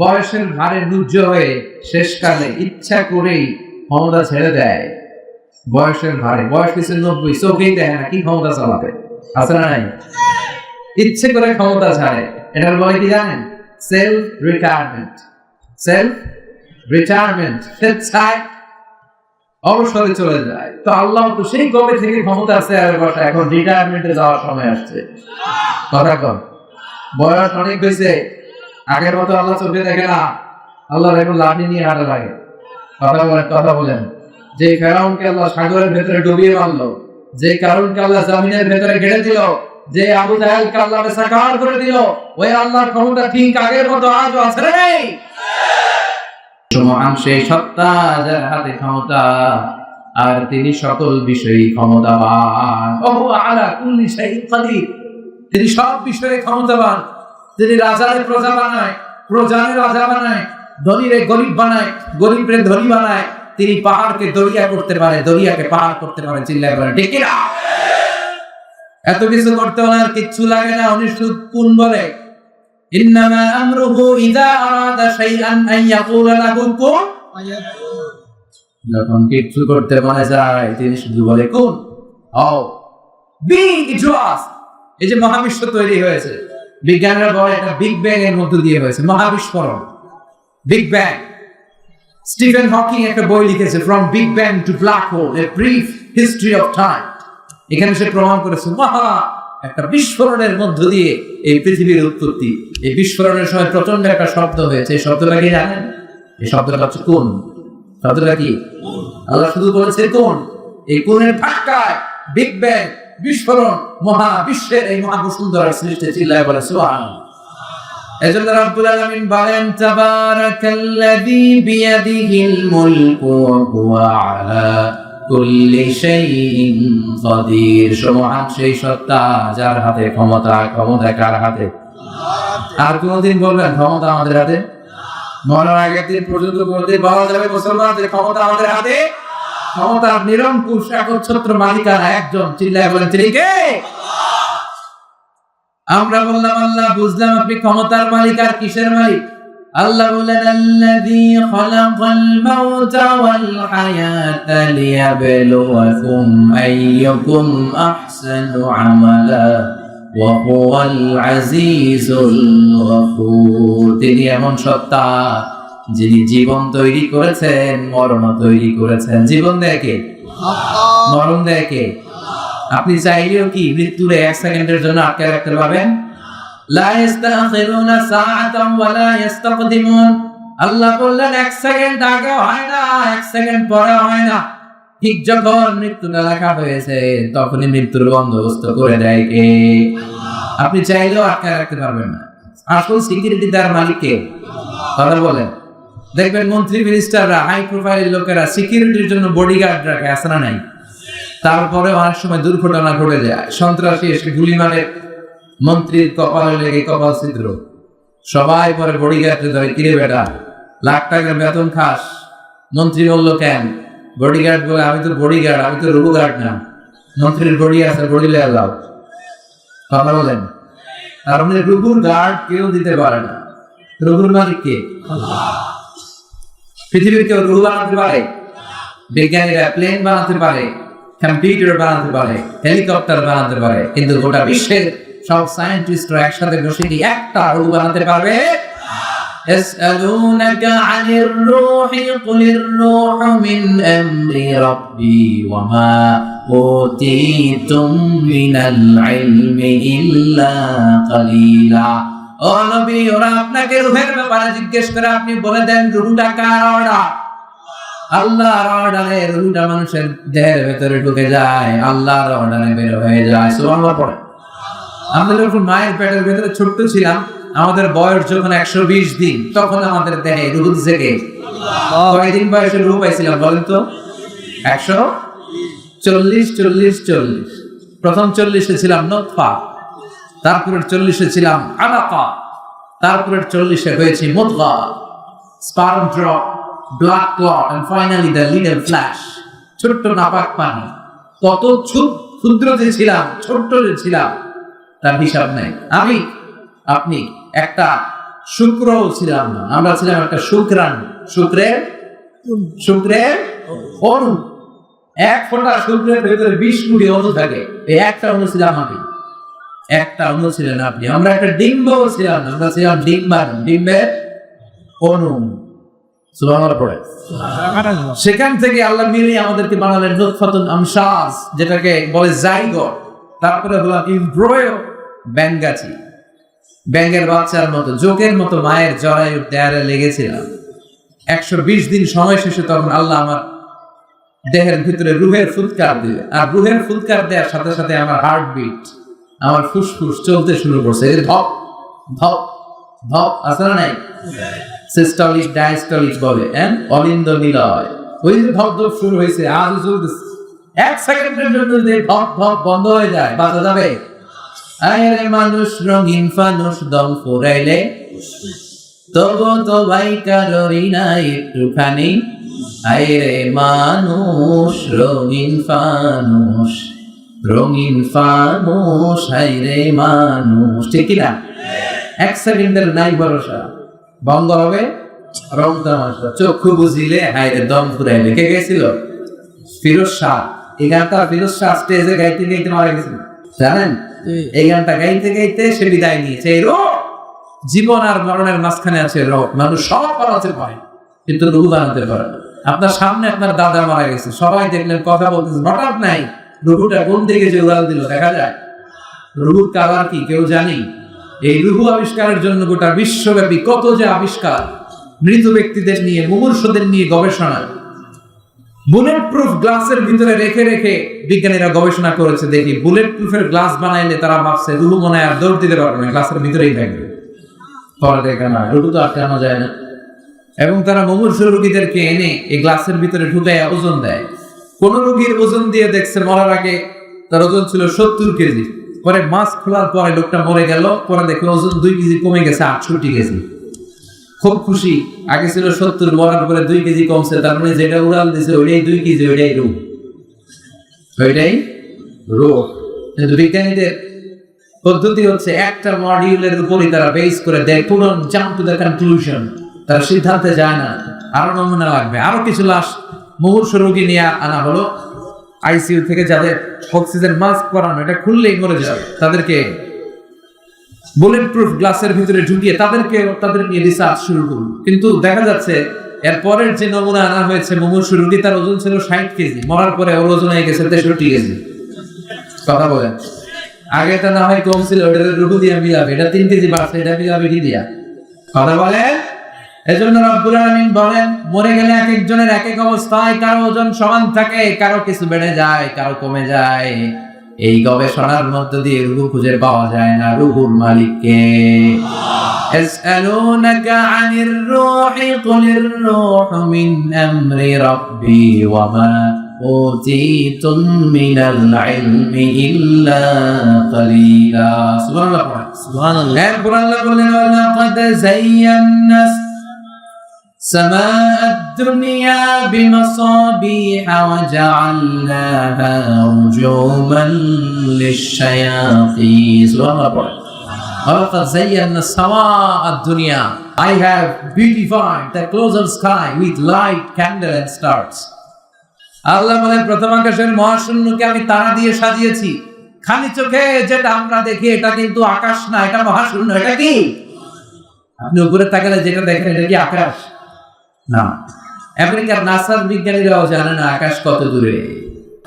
বয়সের ভারে নুজ্জ হয়ে শেষকালে ইচ্ছা করেই ক্ষমতা ছেড়ে দেয়। বয়সের ভারে, বয়স কিছু 90, চোখেই দেখে না কি ক্ষমতা চালাবে, আছে না নাই? ইচ্ছে করে ক্ষমতা ছাড়ে। এটার বলে কি জানেন? Self retirement. সেলফ রিটায়ারমেন্ট, স্বেচ্ছায় অবসরে চলে যায়। তো আল্লাহ তো সেই কবে থেকে ক্ষমতা আছে আর বসা, এখন রিটায়ারমেন্টে যাওয়ার সময় আসছে। কথা কম, বয়স অনেক হয়েছে, আগের মতো আল্লাহ চোখে দেখে না, আল্লাহ এখন লাঠি নিয়ে হাঁটা লাগে। কথা বলেন, যে ফেরাউনকে আল্লাহ সাগরের ভেতরে ডুবিয়ে মারলো, যে কারণকে আল্লাহ জমিনের ভেতরে গেড়ে দিল, যে আবু জাহেলকে আল্লাহ সাকার করে দিল, ওই আল্লাহর ক্ষমতা ঠিক আগের মতো আজও আছে না নেই? মহান সেই সত্তা যার হাতে ক্ষমতা, আর তিনি সকল বিষয়ে ক্ষমতাবান। ওহু আলা কুল্লি শাইইন কাদির, তিনি সব বিষয়ে ক্ষমতাবান। তিনি রাজারে প্রজা বানায়, প্রজারে রাজা বানায়, ধনীরে গরিব বানায়, গরিবরে ধনী বানায়। তিনি পাহাড়কে দরিয়া করতে পারে, দরিয়াকে পাহাড় করতে পারে। চিল্লায় বলেন ঠিক না? এত কিছু করতে ওনার কিচ্ছু লাগে না। উনি শুধু কোন বলে, ইন্নামা আমরুহু ইযা আরাদা শাইআন আন ইয়াকুলা লাহু কুন ফায়াকুন। যখন কিছু করতে মনে যায় তিনি শুধু বলে কুন হও, বি ইট ওয়াজ। এই যে মহাবিশ্ব তৈরি হয়েছে, বিজ্ঞানীরা বলে এটা বিগ ব্যাং এর মধ্য দিয়ে হয়েছে, মহাবিস্ফোরণ, বিগ ব্যাং। স্টিফেন হকিং একটা বই লিখেছে, from big bang two black hole, a brief history of time. এখানে সে প্রমাণ করেছে মহা একটা বিস্ফোরণের মধ্য দিয়ে এই পৃথিবীর উৎপত্তি। এই বিস্ফোরণের সময় প্রচন্ড একটা শব্দ হয়েছে। এই শব্দটা কি জানেন? এই শব্দটা হচ্ছে কোন। শব্দটা কি? আল্লাহ শুধু বলেছে কোন। এই কোনের ধাক্কায় বিগ ব্যাং, বিস্ফোরণ, মহাবিশ্বের এই মহাবসুন্ধরার সৃষ্টি। চিল্লায় বলে সুবহানাল্লাহ। এজন্য রব্বুল আলামিন বলেন, তাবারাকাল্লাযী বিয়াদিহিল মুলকু ওয়া হুয়া আলা কুল্লি শাইইন কাদির। মহান সেই সত্তা যার হাতে ক্ষমতা। ক্ষমতা কার হাতে? আর কোনদিন বলবেন ক্ষমতা আমাদের হাতে? মরার আগের দিন পর্যন্ত বলতে বলা যাবে মুসলমানদের ক্ষমতা আমাদের হাতে? ক্ষমতার নিরঙ্কুশ একচ্ছত্র মালিকানা একজন। চিল্লায় বলেন তিনি কে? আমরা বললাম আল্লাহ, বুঝলাম আপনি ক্ষমতার মালিক। আর কিসের মালিক? আল্লাহ বলেন, আল্লাযী খালাকাল মাউতা ওয়াল হায়াতা লিয়াবলুয়াকুম আইয়ুকুম আহসানু আমালা ওয়া হুয়াল আজিজুল গফুর। তিনি এমন সত্তা যিনি জীবন তৈরি করেছেন, মরণ তৈরি করেছেন। জীবন দেয় কে? মরণ দেয় কে? আপনি চাইলেও কি মৃত্যুরে 1 সেকেন্ডের জন্য আটকে রাখতে পারবেন? লা ইস্তাখিরুনা সাআতান ওয়া লা ইস্তাকদিমুন। আল্লাহ বললেন 1 সেকেন্ড আগে হয় না, 1 সেকেন্ড পরে হয় না। ঠিক যখন মৃত্যুটা লেখা হয়েছে তখনই মৃত্যুর বন্দোবস্ত করে দেয় কে? আপনি চাইলেও আটকে রাখতে পারবেন না। আসল সিকিউরিটি দেওয়ার মালিক কে? কথা বলেন। দেখবেন মন্ত্রী মিনিস্টাররা, হাই প্রোফাইল লোকেরা সিকিউরিটির জন্য বডিগার্ড রাখে, আছে না নাই? তারপরে অনেক সময় দুর্ঘটনা ঘটে যায়, সন্ত্রাসী এসে গুলি মারে, মন্ত্রীর কপালে লেগে কপাল ছিদ্র। সবাই পরে বডিগার্ড ধরে, কিরে বেটা লাখ টাকার বেতন খাস, মন্ত্রী বললো কেন? বডিগার্ড বলে, আমি তো বডিগার্ড, আমি তো রুবু গার্ড না। মন্ত্রীর বডি আছে, বডি লেয়ার লাও। কথা বলেন। তার মানে রুবুর গার্ড কেউ দিতে পারে না। রুবুর মালিক কে? পৃথিবীর কেউ রুবু বানাতে পারে? বিজ্ঞানীরা প্লেন বানাতে পারে, কম্পিউটার বানাতে পারে, হেলিকপ্টার বানাতে পারে, কিন্তু গোটা বিশ্বের সব সায়েন্টিস্টরা একসাথে বসে কি একটা রুবু বানাতে পারবে? يسألونك عن الروح قل الروح من أمر ربي وما أوتيتم من العلم إلا قليلا। ও নবী, ওরা আপনাকে রূহের ব্যাপারে জিজ্ঞেস করে, আপনি বলে দেন রূহটা কার অর্ডার? আল্লাহর অর্ডারে রূহটা মানুষের দেহের ভেতরে ঢুকে যায়, আল্লাহর অর্ডারে বের হয়ে যায়। সুবহানাল্লাহ পড়ে। আমরা যখন মায়ের পেটের ভেতরে ছোট্ট ছিলাম, আমাদের বয়স যখন 120 দিন, তখন আমাদের দেহে রূহ থেকে কয়দিন বয়সে রূহ পাইছিলাম বলেন তো? 140। প্রথম 40-এ ছিলাম নতফা, তারপরের 40-এ ছিলাম আলাকা, তারপরের 40-এ হয়েছে মুদগা, sperm drop, blood clot, and finally the little flesh, ছোট্ট নাপাক পানি। কত ক্ষুদ্র যে ছিলাম, ছোট্ট যে ছিলাম, তার হিসাব নেই। আপনি একটা শুক্রও ছিলাম না, আমরা ছিলাম একটা শুক্রাণু, শুক্রের অণু। 1 ফোঁটা শুক্রের ভেতরে 20 কোটি অণু থাকে। এই একটা অণু ছিলাম আমি, একটা অণু ছিলেন আপনি। আমরা একটা ডিম্বও ছিলাম না, আমরা ছিলাম ডিম্বের অণু। সুবহানাল্লাহ পড়ে। সেখান থেকে আল্লাহ মিলিয়ে আমাদেরকে বানালেন নুতফাতুন আমশাজ, যেটাকে বলে জাইগোট। তারপরে হলাম ইমব্রয়ো, ব্যাঙ্গাচি, ব্যাঙের বাচ্চার মতো, জোকের মতো মায়ের জরায়ুর দেয়ালে লেগেছিলাম। 120 দিন সময় শেষে তখন আল্লাহ আমার দেহের ভিতরে রুহের ফুৎকার দিলেন। আর রুহের ফুৎকার দেওয়ার সাথে সাথে আমার হার্টবিট, আমার ফুসফুস চলতে শুরু করছে। ধপ ধপ ধপ, আছে না নাই? সিস্টলিক ডায়াস্টলিক বলে, অলিন্দ নিলয়। ওই যে ধপ ধপ শুরু হয়েছে, আজ চলতেছে। 1 সেকেন্ডের জন্য যদি ধপ ধপ বন্ধ হয়ে যায়, বাঁচা যাবে? আরে মানুষ রঙিন ফানুষ, দম ফুরাইলে তবু তো ভাই কারোরই না একটুখানি। আরে মানুষ রঙিন ফানুষ, রঙিন ফানুষ, আরে মানুষ। ঠিক কিনা? 1 সেকেন্ডের নাই ভরসা, বন্ধ হবে রং তামাশা। চক্ষু বুঝিলে হায়রে দম ফুরাইলে। কে গেছিল? ফিরোজ শাহ। এই গানটা ফিরোজ শাহ স্টেজে গাইতে গাইতে মারা গেছিল, জানেন? এই গানটা গাইতে গাইতে সে বিদায় নিয়েছে। এই রোগ, জীবন আর মরণের মাঝখানে আছে রোগ। মানুষ সব বানাতে পারে কিন্তু রূহ বানাতে পারে না। আপনার সামনে আপনার দাদা মারা গেছে, সবাই দেখলেন, কথা বলতেছে, হঠাৎ নাই রূহটা কোন থেকে যে উড়াল দিল দেখা যায়? রূহুর কালার কি কেউ জানি? এই রূহ আবিষ্কারের জন্য গোটা বিশ্বব্যাপী কত যে আবিষ্কার, মৃত ব্যক্তিদের নিয়ে, মুমূর্ষদের নিয়ে গবেষণা। বুলেট প্রুফ গ্লাসের ভিতরে রেখে রেখে বিজ্ঞানীরা গবেষণা করেছে। দেখি বুলেট প্রুফের গ্লাস বানাইলে তারা ভাবছে রুহু মনে আর দৌড় দিতে পারবে না, গ্লাসের ভিতরেই থাকবে। পরে দেখা না, রুহু তো আটকানো যায় না। এবং তারা মুমূর্ষ রোগীদেরকে এনে এই গ্লাসের ভিতরে ঢুকাইয়া ওজন দেয়। কোন রোগীর ওজন দিয়ে দেখছে মরার আগে তার ওজন ছিল 70 কেজি। পরে মাছ খোলার পরে লোকটা মরে গেল, পরে দেখলো ওজন 2 কেজি কমে গেছে 68 কেজি। খুব খুশি, আগে ছিল 70, মরার পরে 2 কেজি কমছে, তার মানে যেটা উড়াল দিছে ওইটাই 2 কেজি, ওইটাই রোগ, ওইটাই রোগ। কিন্তু বিজ্ঞানীদের পদ্ধতি হচ্ছে একটা মডিউলের উপরই তারা বেস করে দেয়, পুরন জাম্প টু দ্য কনক্লুশন। তারা সিদ্ধান্তে যায় না, আরো নমুনা লাগবে। আরো কিছু লাশ মুমূর্ষ রোগী নিয়ে আনা হলো আইসিইউ থেকে, যাদের অক্সিজেন মাস্ক পরানো, এটা খুললেই মরে যাবে, তাদেরকে বুলেট প্রুফ গ্লাসের ভিতরে ঢুকিয়ে তাদের নিয়ে রিসার্চ শুরু করল। কিন্তু দেখা যাচ্ছে এর পরের যে নমুনা আনা হয়েছে মুমূর্ষু রোগী, তার ওজন ছিল 60 কেজি, মরার পরে ওর ওজন হয়ে গেছে 63 কেজি। কথা বলেন, আগে তো না হয় কম ছিল, ওটা রুহু দিয়ে মিলাবে, এটা 3 কেজি বাড়ছে, এটা মিলাবে কি দিয়া? কথা বলেন। এজন্য রব্বুল আলামিন বলেন, মরে গেলে এক একজনের এক এক অবস্থায়, কারো ওজন সমান থাকে, কারো কিছু বেড়ে যায়, কারো কমে যায়। এই গবেষণার মধ্য দিয়ে রূহ খুঁজে পাওয়া যায় না, রূহুর মালিককে। ইয়াসআলুনাকা আনির রূহি কুলির রূহু মিন আমরি রাব্বি ওয়া মা উতীতুম মিনাল ইলমি ইল্লা কালিলা। সুবহানাল্লাহ, সুবহানাল্লাহ। এরপর আল্লাহ বলেন, ওয়ালাকাদ যায়্যানা السماء الدنيا بمصابيح وجعلناها رجوما للشياطين. سبحان الله. ولقد زينا السماء الدنيا. I have beautified the closer sky with light, candle and stars. আল্লাহ বলেন, প্রথম আকাশের মহাশূন্যকে আমি তারা দিয়ে সাজিয়েছি। খালি চোখে যেটা আমরা দেখি এটা কিন্তু আকাশ না, এটা মহাশূন্য। এটা কি? আপনি উপরে তাকালে যেটা দেখেন এটা কি আকাশ? না। আমেরিকার নাসার বিজ্ঞানীরাও জানে না আকাশ কত দূরে।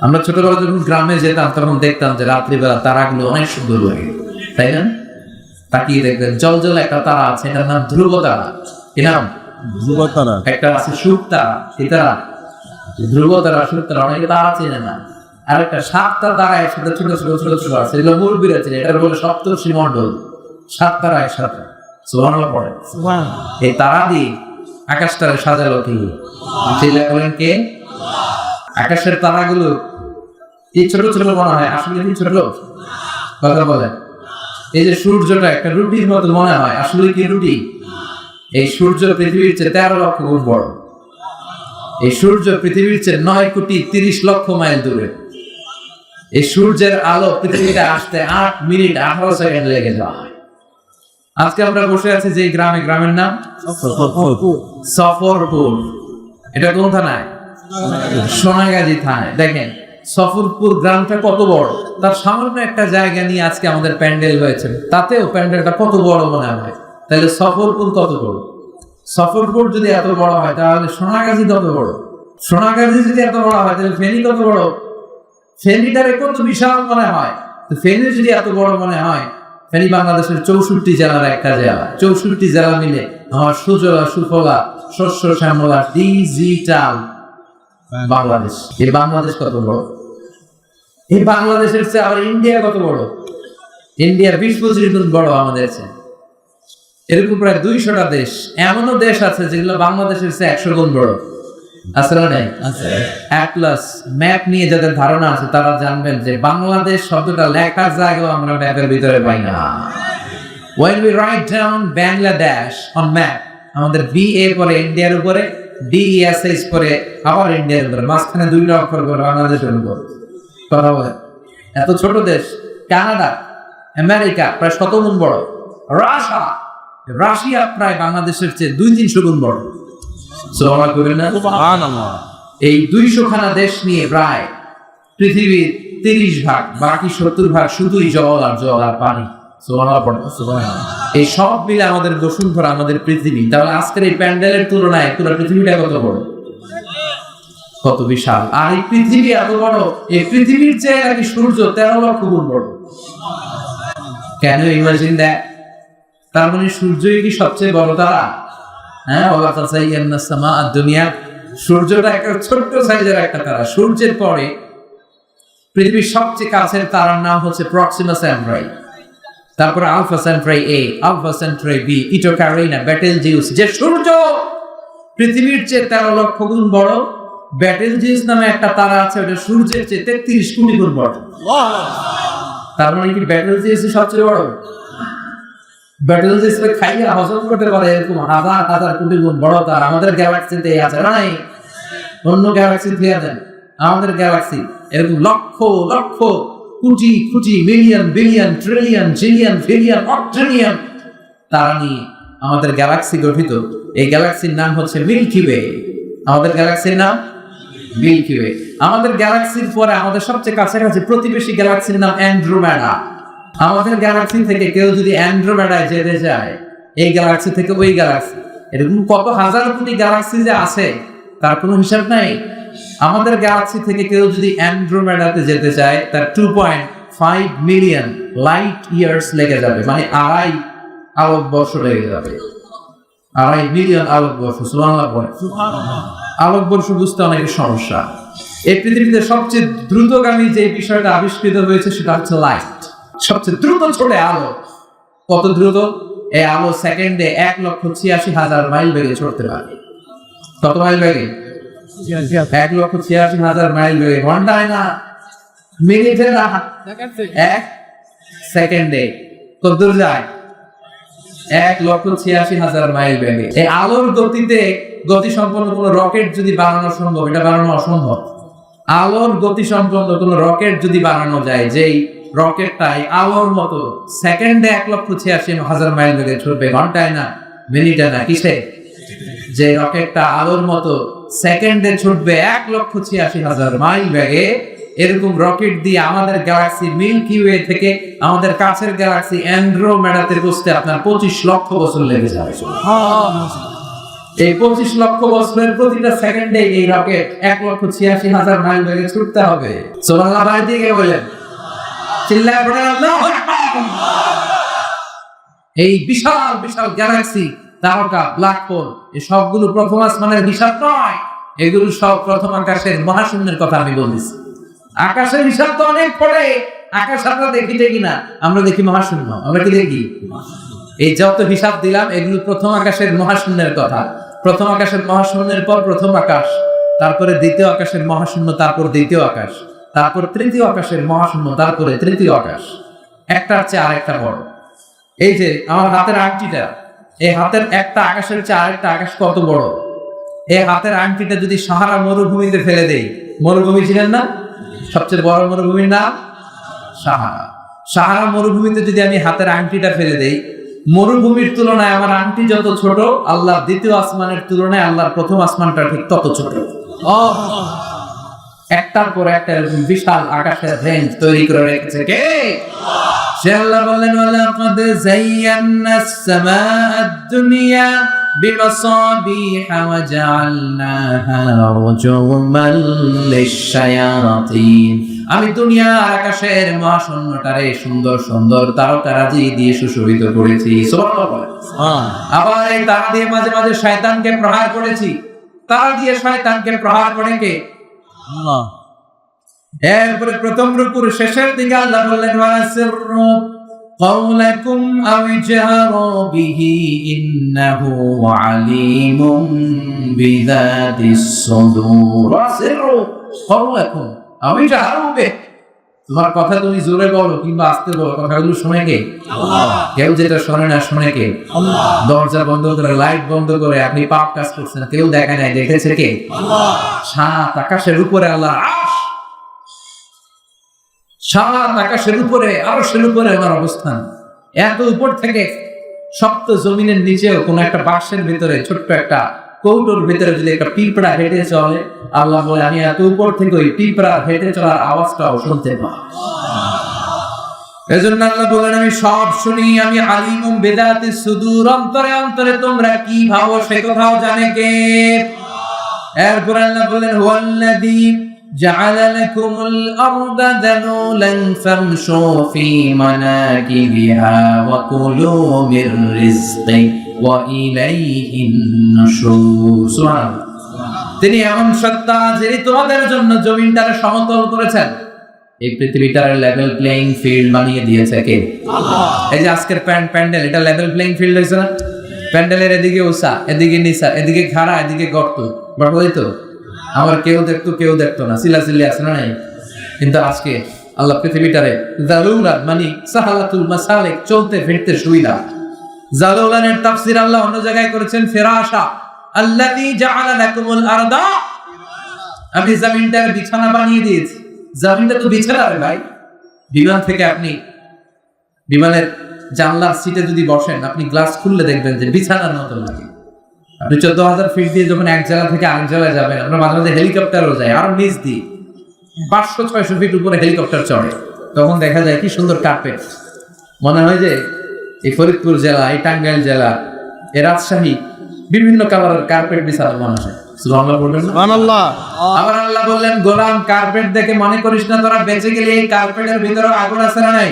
আমরা ছোটবেলা যখন গ্রামে যেতাম তখন দেখতাম যে রাত্রিবেলা তারাগুলো অনেক সুন্দর লাগে, তাই না? তাকিয়ে দেখবেন জল জল একটা তারা আছে, এটার নাম ধ্রুব তারা। কি নাম? ধ্রুব তারা। একটা আছে শুক তারা। কি তারা? ধ্রুব তারা, শুক তারা। অনেকে তারা চেনে না। আর একটা 7টা তারা একসাথে ছোট ছোট ছোট ছোট আছে, এগুলো মুরব্বীরা চেনে। এটার বলে সপ্তর্ষি মণ্ডল। 7 তারা একসাথে। সুবহানাল্লাহ পড়ে। এই তারা দিয়ে আকাশটারে সাজালো কি? বলেন কে? আকাশের তারাগুলো এই ছোট ছোট মনে হয়, আসলে কি ছোট? কথা বলেন। এই যে সূর্যটা একটা রুটির মতো মনে হয়, আসলে কি রুটি? এই সূর্য পৃথিবীর চেয়ে 13 লক্ষ গুণ বড়। এই সূর্য পৃথিবীর চেয়ে 9 কোটি 30 লক্ষ মাইল দূরে। এই সূর্যের আলো পৃথিবীতে আসতে 8 মিনিট 18 সেকেন্ড লেগে যায়। আজকে আমরা বসে আছি যে গ্রামে, গ্রামের নাম সফরপুর। এটা কোন থানায়? সোনাগাজী থানায়। দেখেন সফরপুর গ্রামটা কত বড়। তার সামান্য একটা জায়গা নিয়ে আজকে আমাদের প্যান্ডেল হয়েছে, তাতেও প্যান্ডেলটা কত বড় মনে হয়। তাহলে সফরপুর কত বড়? সফরপুর যদি এত বড় হয় তাহলে সোনাগাজী কত বড়? সোনাগাজী যদি এত বড় হয় তাহলে ফেনী কত বড়? ফেনীটারে কত বিশাল মনে হয়। তো ফেনী যদি এত বড় মনে হয়, ফেনী বাংলাদেশের 64 জেলার একটা জেলা। 64 জেলা মিলে আমার সুজলা সুফলা শস্য শ্যামলা ডিজিটাল বাংলাদেশ। এই বাংলাদেশ কত বড়? এই বাংলাদেশের চেয়ে আবার ইন্ডিয়া কত বড়? ইন্ডিয়া 20-25 গুণ বড় আমাদের চেয়ে। এরকম প্রায় 200টা দেশ, এমনও দেশ আছে যেগুলো বাংলাদেশের চেয়ে 100 গুণ বড়। আছে না নাই? আছে। অ্যাটলাস ম্যাপ নিয়ে যাদের ধারণা আছে তারা জানবেন যে বাংলাদেশ শব্দটা লেখার জায়গাও আমরা ম্যাপের ভিতরে পাই না। When we write down Bangladesh on map, আমাদের BA পরে ইন্ডিয়ার উপরে, DESH পরে আবার ইন্ডিয়ার উপরে, মাঝখানে 2টা অক্ষর করে বাংলাদেশের উপর। কথা বলে এত ছোট দেশ। কানাডা, আমেরিকা প্রায় 100 গুণ বড়। রাশিয়া প্রায় বাংলাদেশের চেয়ে 200-300 গুণ বড়। এই 200 খানা দেশ নিয়ে প্রায় পৃথিবীর 30 ভাগ, বাকি 70 ভাগ শুধুই জল আর জল আর পানি। এই সব মিলে আমাদের বসুন্ধরা, আমাদের পৃথিবী। তাহলে আজকের এই প্যান্ডেলের তুলনায় পুরো পৃথিবীটা কত বড়, কত বিশাল। আর এই পৃথিবী এত বড়, এই পৃথিবীর চেয়ে নাকি সূর্য 13 লক্ষ গুণ বড়। কেন ইমাজিন দ্যাট? তার মানে সূর্যই কি সবচেয়ে বড় তারা? হ্যাঁ, ওয়ালাকাদ যায়্যানা সামাআ দুনিয়া। সূর্যটা একটা ছোট্ট সাইজের একটা তারা। সূর্যের পরে পৃথিবীর সবচেয়ে কাছের তারার নাম হচ্ছে প্রক্সিমা সেন্ট্রাই, তারপরে আলফা সেন্ট্রাই এ, আলফা সেন্ট্রাই বি, ইটো ক্যারিনা, বেটেলজিউস। যে সূর্য পৃথিবীর চেয়ে 13 লক্ষ গুণ বড়, বেটেলজিউস নামে একটা তারা আছে, ওটা সূর্যের চেয়ে 33 কোটি গুণ বড়। তার মানে কি বেটেলজিউস সবচেয়ে বড়? বেটেলজিউস খাইয়া হজম করতে পারে এরকম হাজার হাজার কোটি গুণ বড় তারা আমাদের গ্যালাক্সিতে আছে নাই? অন্য গ্যালাক্সি দিয়ে দেন। আমাদের গ্যালাক্সি এরকম লক্ষ লক্ষ কোটি কোটি million billion trillion zillion billion অট্রিলিয়ন তারা নিয়ে আমাদের গ্যালাক্সি গঠিত। এই গ্যালাক্সির নাম হচ্ছে মিল্কি ওয়ে। আমাদের গ্যালাক্সির নাম মিল্কি ওয়ে। আমাদের গ্যালাক্সির পরে আমাদের সবচেয়ে কাছাকাছি প্রতিবেশী গ্যালাক্সির নাম অ্যান্ড্রোমেডা। আমাদের গ্যালাক্সি থেকে কেউ যদি অ্যান্ড্রোমেডায় যেতে চায়, এই গ্যালাক্সি থেকে ওই গ্যালাক্সি, এরকম কত হাজার কোটি গ্যালাক্সি যে আছে তার কোনো হিসাব নাই। আমাদের গ্যালাক্সি থেকে কেউ যদি অ্যান্ড্রোমেডাতে যেতে চায়, তার 2.5 মিলিয়ন লাইট ইয়ার্স লেগে যাবে, মানে 2.5 আলোকবর্ষ লেগে যাবে। 2.5 মিলিয়ন আলোকবর্ষ, সুবহানাল্লাহ বলে। আলোকবর্ষ বুঝতে অনেক সমস্যা। এই পৃথিবীতে সবচেয়ে দ্রুতগামী যে বিষয়টা আবিষ্কৃত হয়েছে সেটা হচ্ছে লাইট। সবচেয়ে দ্রুত ছোটে আলো। কত দ্রুত? এই আলো সেকেন্ডে 1,86,000 মাইল বেগে ছড়তে পারে। কত মাইল বেগে? 1,86,000 মাইল বেগে। ঘন্টায় না, মিনিটে না, 1 সেকেন্ডে কত দূর যায়? 1,86,000 মাইল বেগে। এই আলোর গতিতে গতি সম্পন্ন কোন রকেট যদি বানানো সম্ভব, এটা বানানো অসম্ভব। আলোর গতি সম্পন্ন কোন রকেট যদি বানানো যায়, যেই রকেটটাই আলোর মতো সেকেন্ডে 1,86,000 মাইল বেগে ছুটবে, ঘন্টায় না, মিনিটে না, কিসে? যে রকেটটা আলোর মতো সেকেন্ডে ছুটবে 1,86,000 মাইল বেগে, এরকম রকেট দিয়ে আমাদের গ্যালাক্সি মিল্কি ওয়ে থেকে আমাদের কাছের গ্যালাক্সি অ্যান্ড্রোমেডাতে পৌঁছতে আপনার 25 লক্ষ বছর লেগে যাবে। এই 25 লক্ষ বছরের প্রতিটা সেকেন্ডে এই রকেট 1,86,000 মাইল বেগে ছুটতে হবে। সুবহানাল্লাহ ভাই দিকে বলেন, চিল্লায় পড়েন আল্লাহু আকবার। এই বিশাল বিশাল গ্যালাক্সি, তারকা, ব্ল্যাক হোল, এই সবগুলো প্রথম আসমানের হিসাব নয়, এগুলো সব প্রথম আকাশের মহাশূন্যের কথা আমি বলছি। আকাশের হিসাব তো অনেক পড়ে, আকাশ আমরা দেখি কিনা? আমরা দেখি মহাশূন্য। আমরা কি দেখি? এই যত হিসাব দিলাম এগুলো প্রথম আকাশের মহাশূন্যের কথা। প্রথম আকাশের মহাশূন্যের পর প্রথম আকাশ, তারপরে দ্বিতীয় আকাশের মহাশূন্য, তারপর দ্বিতীয় আকাশ, তারপর তৃতীয় আকাশের মহাশূন্য, তারপরে তৃতীয় আকাশ। একটার চেয়ে আরেকটা বড়। এই যে আমার হাতের আংটিটা, এই হাতের একটা আকাশের চেয়ে আরেকটা আকাশ কত বড়। এই হাতের আংটিটা যদি সাহারা মরুভূমিতে ফেলে দেই, মরুভূমি ছিলেন না? সবচেয়ে বড় মরুভূমির নাম সাহারা। সাহারা মরুভূমিতে যদি আমি হাতের আংটিটা ফেলে দেই, মরুভূমির তুলনায় আমার আংটি যত ছোট, আল্লাহর দ্বিতীয় আসমানের তুলনায় আল্লাহর প্রথম আসমানটা ঠিক তত ছোট। একটার পর একটা এরকম বিশাল আকাশের রেঞ্জ তৈরি করে রেখেছে কে? সে আল্লাহ বললেন, ওয়ালাকাদ যায়্যানাস সামাআদ দুনিয়া বিমাসাবিহা ওয়া জাআলনাহা রুজুমান লিশ-শায়াতিন। আমি দুনিয়ার আকাশের মহাশূন্যটারে সুন্দর সুন্দর তারকারাজি দিয়ে সুশোভিত করেছি। সুবহানাল্লাহ। আবার এই তারা দিয়ে মাঝে মাঝে শয়তানকে প্রহার করেছি। তারা দিয়ে শয়তানকে প্রহার করে কে? আল্লাহ। এরপরে প্রথম রুকুর শেষের দিকে আল্লাহ বললেন, ওয়াসিররু قولكم أو اجهروا به إنه عليم بذات الصدور وأسروا قولكم أو اجهروا به। তোমার কথা তুমি জোরে বলো কিংবা আস্তে বলো, কথাগুলো শুনে কে? আল্লাহ। কেউ যেটা শোনে না শুনে কে? আল্লাহ। দরজা বন্ধ করে, লাইট বন্ধ করে আপনি পাপ কাজ করছেন, কেউ দেখে নাই, দেখেছে কে? আল্লাহ। সাত আকাশের উপরে আল্লাহ, সাত আকাশের উপরে, আরশের উপরে আমার অবস্থান। এত উপর থেকে সপ্ত জমিনের নিচেও কোন একটা বাক্সের ভিতরে, ছোট্ট একটা কৌটোর ভিতরে যদি একটা পিঁপড়া হেঁটে চলে, আল্লাহ বলে আমি এত উপর থেকে ওই পিঁপড়া হেঁটে চলার আওয়াজটাও শুনতে পাই। এজন্য আল্লাহ বলেন, আমি সব শুনি, আমি আলিমুম বিযাতিস সুদূর। অন্তরে অন্তরে তোমরা কি ভাবো সে কথাও জানে কে? এরপর আল্লাহ বলেন, হুয়াল্লাযী جعل لكم الأرض ذلولا فامشوا في مناكبها وكلوا من رزقه وإليه النشور। তিনি এমন সত্তা যিনি তোমাদের জন্য জমিনটারে সমতল করেছেন, এই পৃথিবীটার লেভেল প্লেইং ফিল্ড বানিয়ে দিয়েছে কে? আল্লাহ। এই যে আজকের প্যান্ডেল, এটা লেভেল প্লেইং ফিল্ড হয়েছে না? প্যান্ডেলের এদিকে উঁচা, এদিকে নিচা, এদিকে খাড়া, এদিকে গর্ত, বড় হইতো। আমার কেউ দেখতো কেউ দেখতো না, চিল্লাচিল্লি আছে না নাই? কিন্তু আজকে আল্লাহ পৃথিবীটারে জালুলান, মানে সাহালাতুল মাসালিক, চলতে ফিরতে সুবিধা। জালুলানের তাফসীর আল্লাহ অন্য জায়গায় করেছেন ফিরাশা, আল্লাযী জাআলা লাকুমুল আরদা, আমি জমিনটার বিছানা বানিয়ে দিয়েছি। জমিনটা তো বিছানা রে ভাই। বিমান থেকে আপনি বিমানের জানলার সিটে যদি বসেন, আপনি গ্লাস খুললে দেখবেন যে বিছানার মতো লাগে। আপনি 14,000 ফিট দিয়ে যখন এক জায়গা থেকে আরেক জায়গায় যাবেন, আমরা মাঝে মাঝে হেলিকপ্টারও যাই, আর নিচ দিয়ে 500-600 ফিট উপরে হেলিকপ্টার চড়ে, তখন দেখা যায় কি সুন্দর কার্পেট, মনে হয় যে এই ফরিদপুর জেলা, এই টাঙ্গাইল জেলা, এই রাজশাহী বিভিন্ন কালারের কার্পেট বিছানো মানুষ। সুবহানাল্লাহ বললেন না? সুবহানাল্লাহ। আবার আল্লাহ বললেন, গোলাম কার্পেট দেখে মনে করিস না তোরা বেঁচে গেলে এই কার্পেটের ভিতরে আগুন আছে না নাই?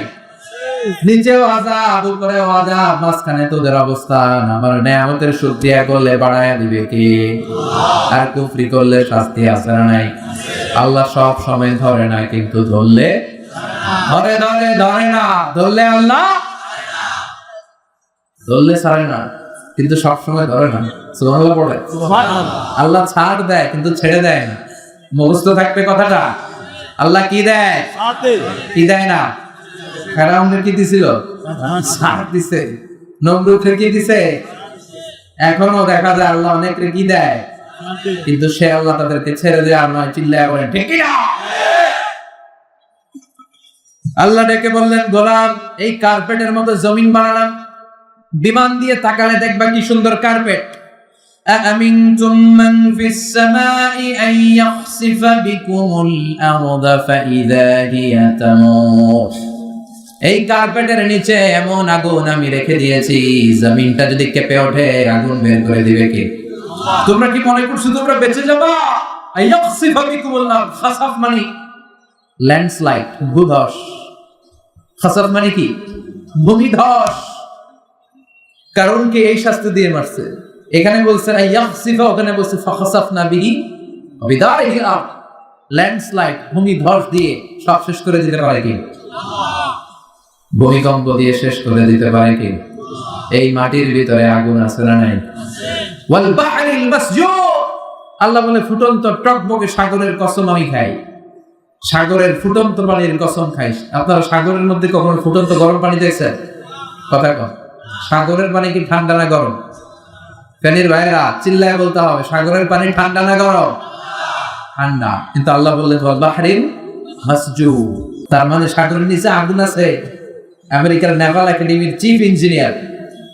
নিচেও আযাব, উপরেও আযাব, মাঝখানে তোদের অবস্থান। আমার নেয়ামতের শুকরিয়া করলে বাড়ায়া দিবে কে? আর কুফরি করলে শাস্তি আছে না নাই? আল্লাহ সব সময় ধরে না, কিন্তু ধরলে ধরে না। ধরলে আল্লাহ ধরলে ছাড়ে না, কিন্তু সব সময় ধরে না। সুবহানাল্লাহ পড়ে। আল্লাহ ছাড় দেয় কিন্তু ছেড়ে দেয় না। মুখস্থ থাকবে কথাটা। আল্লাহ কি দেয়? কি দেয় না? ফেরাউনের কি দিছিল? ছাড় দিছে। নমরুদের কি দিছে? এখনো দেখা যায় আল্লাহ অনেককে কি দেয়, কিন্তু সে আল্লাহ তাদেরকে ছেড়ে দেয় আর নয়। চিল্লায়া বলেন ঠিক কি না? আল্লাহ ডেকে বললেন, গোলাম এই কার্পেটের মতো জমিন বানালাম, বিমান দিয়ে তাকালে দেখবা কি সুন্দর কার্পেট। أأمنتم من في السماء أن يخسف بكم الأرض فإذا هي تمور। এই কার্পেটের নিচে এমন আগুন আমি রেখে দিয়েছি, জমিনটা যদি কেঁপে ওঠে আগুন বের করে দিবে কে? তোমরা কি মনে করছো তোমরা বেঁচে যাবা? আইয়াখসিফা বিকুমুল আরদ, খাসাফ মানে ল্যান্ডস্লাইড, ভূধস। খাসাফ মানে কি? ভূমিধস। কারণ কি এই শাস্তি দিয়ে মারছে। এখানে বলছে আইয়াখসিফা, ওখানে বলছে ফাখাসাফনা বিহি বিদারিহি আরদ। ল্যান্ডস্লাইড, ভূমিধস দিয়ে সব শেষ করে দিতে পারে কি? ভূমিকম্প দিয়ে শেষ করে দিতে পারে কি? এই মাটির ভিতরে আগুন আছে না নাই? ওয়াল বাহরিল মাসজুর, আল্লাহ বলে ফুটন্ত টকবকে সাগরের কসম আমি খাই। সাগরের ফুটন্ত পানির কসম খাই। আপনারা সাগরের মধ্যে কখনো ফুটন্ত গরম পানি দেখছেন? কথা কন। সাগরের পানি কি ঠান্ডা না গরম? ফেনীর ভাইরা চিল্লায় বলতে হবে, সাগরের পানি ঠান্ডা না গরম? ঠান্ডা। কিন্তু আল্লাহ বললেন ওয়াল বাহরিল মাসজুর, তার মানে সাগরের নিচে আগুন আছে। আমেরিকার নেভাল একাডেমির চিফ ইঞ্জিনিয়ার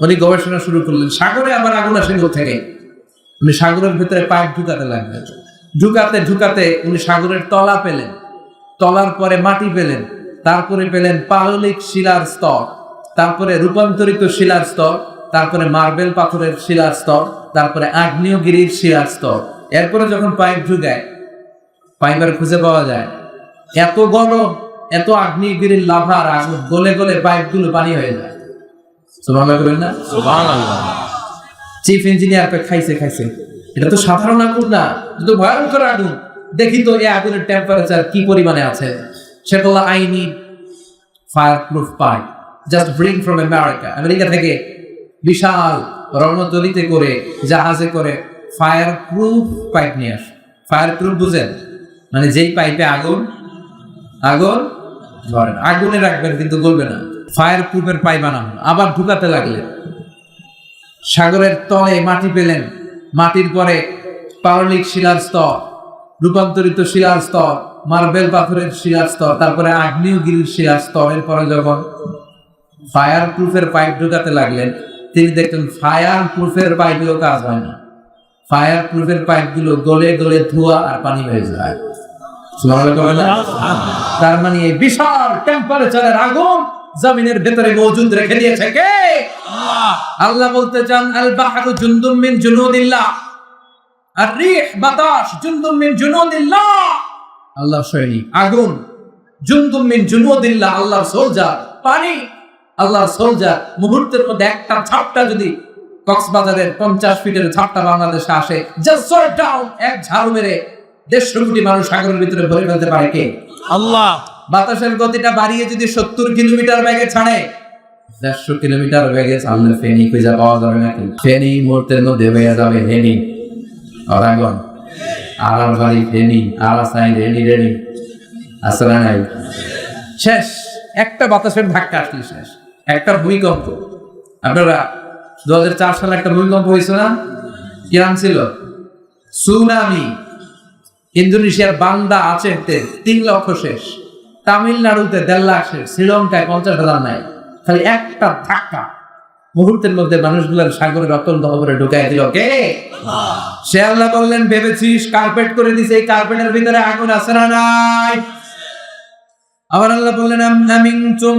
উনি গবেষণা শুরু করলেন, সাগরে আবার আগুন আসে থেকে। উনি সাগরের ভিতরে পাইপ ঢুকাতে লাগলেন। ঢুকাতে উনি সাগরের তলা পেলেন, তলার পরে মাটি পেলেন, তারপরে পেলেন পাললিক শিলার স্তর, তারপরে রূপান্তরিত শিলার স্তর, তারপরে মার্বেল পাথরের শিলার স্তর, তারপরে আগ্নেয়গিরির শিলার স্তর। এরপরে যখন পাইপ ঢুকায়, পাইপের খুঁজে পাওয়া যায় এত গরম, এত আগ্নেয়গিরির লাভার আগুন গলে গলে পাইপগুলো পানি হয়ে যায়। সুবহানাল্লাহ বলেন না? সুবহানাল্লাহ। চিফ ইঞ্জিনিয়ার খাইছে, এটা তো সাধারণ আগুন না, এটা তো ভয়ঙ্কর আগুন। দেখি তো এই আগুনের টেম্পারেচার কি পরিমাণে আছে। সে বলল I need fireproof pipe, just bring from America. America থেকে বিশাল রণতলিতে করে, জাহাজে করে ফায়ারপ্রুফ পাইপ নিয়ে আস। ফায়ারপ্রুফ বুঝেন? মানে যেই পাইপে আগুন ধরেন, আগুনে রাখবেন কিন্তু গলবে না। ফায়ার প্রুফের পাইপ বানানো। আবার ঢুকাতে লাগলেন। সাগরের তলে মাটি পেলেন, মাটির পরে পাললিক শিলার স্তর, রূপান্তরিত শিলার স্তর, মার্বেল পাথরের শিলার স্তর, তারপরে আগ্নেয়গিরির শিলার স্তর। এরপরে যখন ফায়ার প্রুফের পাইপ ঢুকাতে লাগলেন, তিনি দেখলেন ফায়ার প্রুফের পাইপেও কাজ হয় না। ফায়ার প্রুফের পাইপগুলো গলে গলে ধোঁয়া আর পানি হয়ে যায়। তার মানে এই বিশাল টেম্পারেচারের আগুন জমিনের ভেতরে মজুদ রেখে দিয়েছে কে? আল্লাহ বলতে চান আল বাহরু জুনদুম মিন জুনুদিল্লাহ, আর রিহ বাতাস জুনদুম মিন জুনুদিল্লাহ। আল্লাহ সৈনিক আগুন, জুনদুম মিন জুনুদিল্লাহ আল্লাহর সোলজার। পানি আল্লাহর সোলজার। মুহূর্তের মধ্যে একটা ঝাপটা যদি কক্সবাজারের 50 ফিটের ঝাপটা বাংলাদেশে আসে, জাস্ট শট ডাউন, এক ঝাড়ু মেরে 150 কোটি মানুষ সাগরের ভিতরে ভরে ফেলতে পারে কে? আল্লাহ। বাতাসের গতিটা বাড়িয়ে যদি 70 কিলোমিটার বেগে ছাড়ে, 150 কিলোমিটার বেগে ছাড়লে ফেনী খুঁজে পাওয়া যাবে নাকি? ফেনী মুহূর্তের মধ্যে বেয়ে যাবে হেনি, অরাগন, আরারবাড়ি, ফেনী, আরাসাই, রেনি আসলে নাই। শেষ। একটা বাতাসের ধাক্কা আসলে শেষ। একটা ভূমিকম্প, আপনারা 2004 সালে একটা ভূমিকম্প হয়েছিল না? কি নাম ছিল? সুনামি। ইন্দোনেশিয়ার বান্দা আচেহতে 3 লক্ষ শেষ, তামিলনাড়ুতে 1.5 লাখ শেষ, শ্রীলঙ্কায় 50,000 নাই। খালি একটা ধাক্কা মুহূর্তের মধ্যে মানুষগুলোর সাগরের অত্যন্ত খবরে ঢুকাই দিল কে? সে আল্লাহ বললেন ভেবেছিস কার্পেট করে দিছে, এই কার্পেটের ভিতরে আগুন আছে না নাই? আবার আল্লাহ বললেন আমিনতুম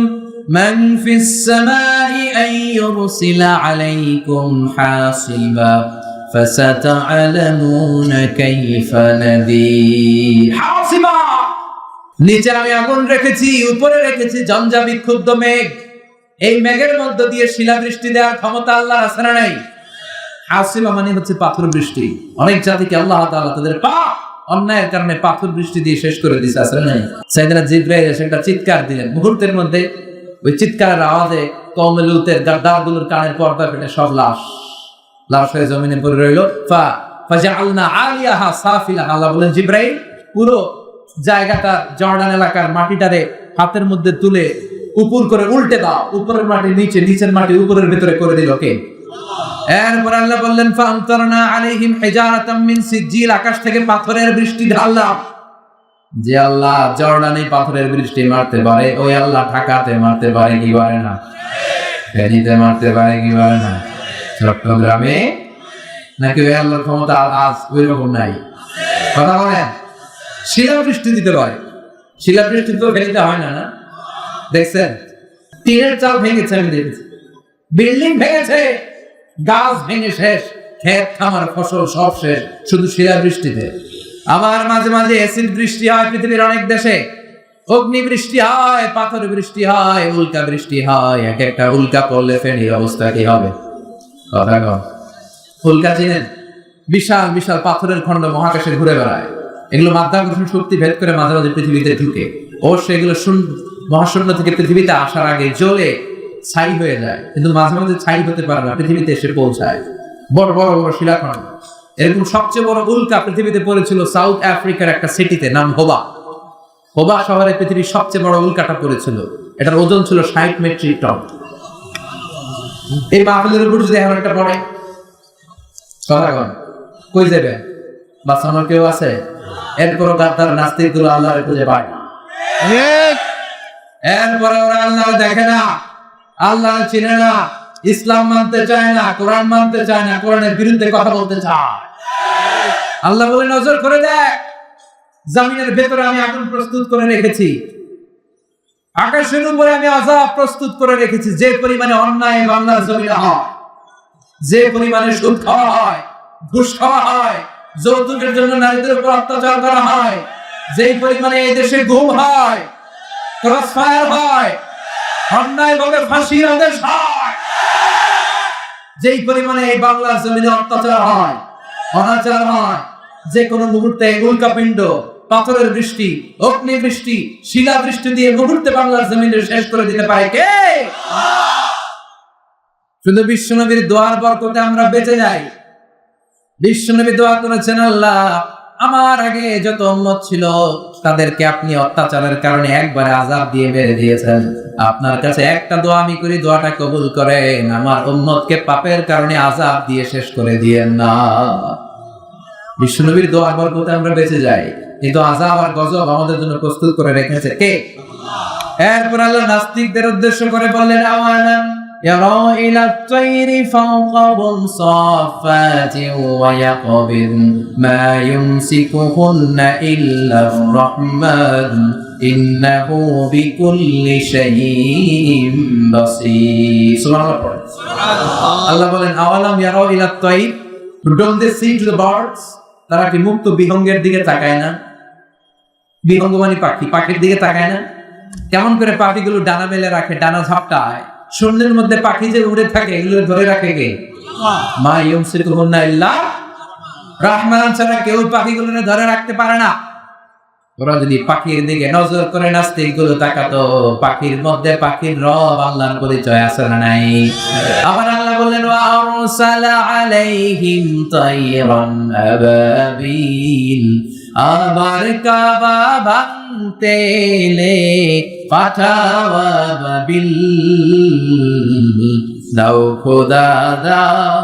من في السماء أن يرسل عليكم حاصبا فستعلمون كيف نذير حاصبا নিচে আমি আগুন রেখেছি, উপরে রেখেছি ঝঞ্ঝা বিক্ষুব্ধ মেঘ। এই মেঘের মধ্য দিয়ে শিলাবৃষ্টি দেওয়ার ক্ষমতা আল্লাহর আছে না নাই? হাসিবা মানে হচ্ছে পাথর বৃষ্টি। অনেক জাতিকে আল্লাহ তাআলা তাদের পাপ অন্যায়ের কারণে পাথর বৃষ্টি দিয়ে শেষ করে দিয়েছে, আছে না নাই? সাইয়েদনা জিবরাইল এসে একটা চিৎকার দিলেন, মুহূর্তের মধ্যে ওই চিৎকারের আওয়াজে কওমে লূতের গাদ্দারগুলোর কানের পর্দা ফেটে সব লাশ হয়ে জমিনে পড়ে রইল। ফাজাআলনা আলিয়াহা সাফিলাহা। আল্লাহ বলেন, জিবরাইল পুরো জায়গাটা জর্ডান এলাকার মাটিটারে হাতের মধ্যে তুলে উপর করে উল্টে দাও, উপরের মাটি নিচে, নিচের মাটি উপরের ভিতরে করে দিল কে? এরপর আল্লাহ বললেন, ফামতারনা আলাইহিম হিজারাতাম মিন সিজিল। আকাশ থেকে পাথরের বৃষ্টি ঢাললাম। যে আল্লাহ জর্ডানে পাথরের বৃষ্টি মারতে পারে, ওই আল্লাহ ঢাকাতে মারতে পারে কি পারে না? ফেনীতে মারতে পারে কি পারে না? চট্টগ্রামে নাকি ওই আল্লাহর ক্ষমতা আজ ওই রকম নাই? কথা বলেন। শিলাবৃষ্টি দিতে পারে। শিলাবৃষ্টি তো ফেনীতে হয় না, না? দেখছেন টিনের চাল ভেঙেছে, আমি দেখেছি। বিল্ডিং ভেঙেছে, গাছ ভেঙে শেষ, ক্ষেত খামার ফসল সব শেষ শুধু শিলাবৃষ্টিতে। আবার মাঝে মাঝে অ্যাসিড বৃষ্টি হয় পৃথিবীর অনেক দেশে, অগ্নি বৃষ্টি হয়, পাথর বৃষ্টি হয়, উল্কা বৃষ্টি হয়। এক একটা উল্কা পড়লে ফেনীর অবস্থা কি হবে? কথা কন। উল্কা চিনেন? বিশাল বিশাল পাথরের খণ্ড মহাকাশে ঘুরে বেড়ায়। এগুলো মাধ্যাকর্ষণ শক্তি ভেদ করে মাঝে মাঝে পৃথিবীতে ঢুকে। অবশ্য এগুলো মহাশূন্য থেকে পৃথিবীতে আসার আগে জ্বলে ছাই হয়ে যায়, কিন্তু মাঝে মাঝে ছাই হতে পারে না, পৃথিবীতে এসে পৌঁছায়। বড় বড় বড় শিলাখণ্ড। এরকম সবচেয়ে বড় উল্কা পৃথিবীতে পড়েছিল সাউথ আফ্রিকার একটা সিটিতে, নাম হোবা। হোবা শহরে পৃথিবীর সবচেয়ে বড় উল্কাটা পড়েছিল। এটার ওজন ছিল 60 মেট্রিক টন। এই মাহফিলের উপর যদি এখন একটা পড়ে, কই যাবে? বাঁচানোর কেউ আছে? এরপরও গাদ্দার নাস্তিক গুলো আল্লাহর খুঁজে পায় না। এরপরে ওরা আল্লাহ দেখে না, আল্লাহ চিনে না, ইসলাম মানতে চায় না, কোরআন মানতে চায় না, কোরআনের বিরুদ্ধে কথা বলতে চায়। আল্লাহ বলে, নজর করে দেখ, জমিনের ভেতরে আমি আগুন প্রস্তুত করে রেখেছি, আকাশের উপরে আমি আযাব প্রস্তুত করে রেখেছি। যে পরিমাণে অন্যায় বাংলার জমিনে হয়, যে পরিমাণে সুদ খাওয়া হয়, ঘুষ খাওয়া হয়, যৌতুকের জন্য নারীদের উপর অত্যাচার করা হয়, যেই পরিমাণে এই দেশে গুম হয়, ক্রসফায়ার হয়, অন্যায়ভাবে ফাঁসির আদেশ হয়, যেই পরিমাণে এই বাংলার জমিনে অত্যাচার হয়, অনাচার হয়, যে কোনো মুহূর্তে উল্কাপিণ্ড, পাথরের বৃষ্টি, অগ্নি বৃষ্টি, শিলা বৃষ্টি দিয়ে মুহূর্তে বাংলার জমিনে শেষ করে দিতে পারে কে? শুধু বিশ্বনবীর দোয়ার বরকতে আমরা বেঁচে যাই। বিশ্বনবী দোয়া করেছেন, আল্লাহ আমার আগে যত উম্মত ছিল তাদেরকে আপনি অত্যাচারের কারণে একবারে আযাব দিয়ে মেরে দিয়েছেন। আপনার কাছে একটা দোয়া আমি করি, দোয়াটা কবুল করেন, আমার উম্মতকে পাপের কারণে আযাব দিয়ে শেষ করে দিয়েন না। বিশ্বনবীর দোয়ার বরকতে আমরা বেঁচে যাই, কিন্তু আযাব আর গজব আমাদের জন্য প্রস্তুত করে রেখেছে কে? এরপর আল্লাহ নাস্তিকদের উদ্দেশ্য করে বললেন, আওয়ালাম يروا إلى الطير فوقهم صافات ويقبض ما يمسكهن إلا الرحمن إنه بكل شيء بصير. سبحان الله. Allah বলেন, আওয়ালাম ইয়ারাউ ইলা তাইর, don't they see to the birds? তারা কি মুক্ত বিহঙ্গের দিকে তাকায় না? বিহঙ্গ মানে পাখি, পাখির দিকে তাকায় না? কেমন করে পাখিগুলো ডানা মেলে রাখে, ডানা ঝাপটায়। শূন্যের মধ্যে পাখি যে উড়ে থাকে, এগুলো ধরে রাখে কে? মা ইউমসিকুহুন্না ইল্লা রাহমান ছাড়া কেউ পাখিগুলো ধরে রাখতে পারে না। ওরা যদি পাখির দিকে নজর করে নাস্তিকগুলো তাকাতো, পাখির মধ্যে পাখির রব আল্লাহর পরিচয় আছে না নাই? আবার আল্লাহ বললেন, ওয়া আরসালা আলাইহিম তাইরান আবাবিল, আবার কাবা ভাঙতে এলে পাঠাওয়া বাবিল, দাও খোদা দাও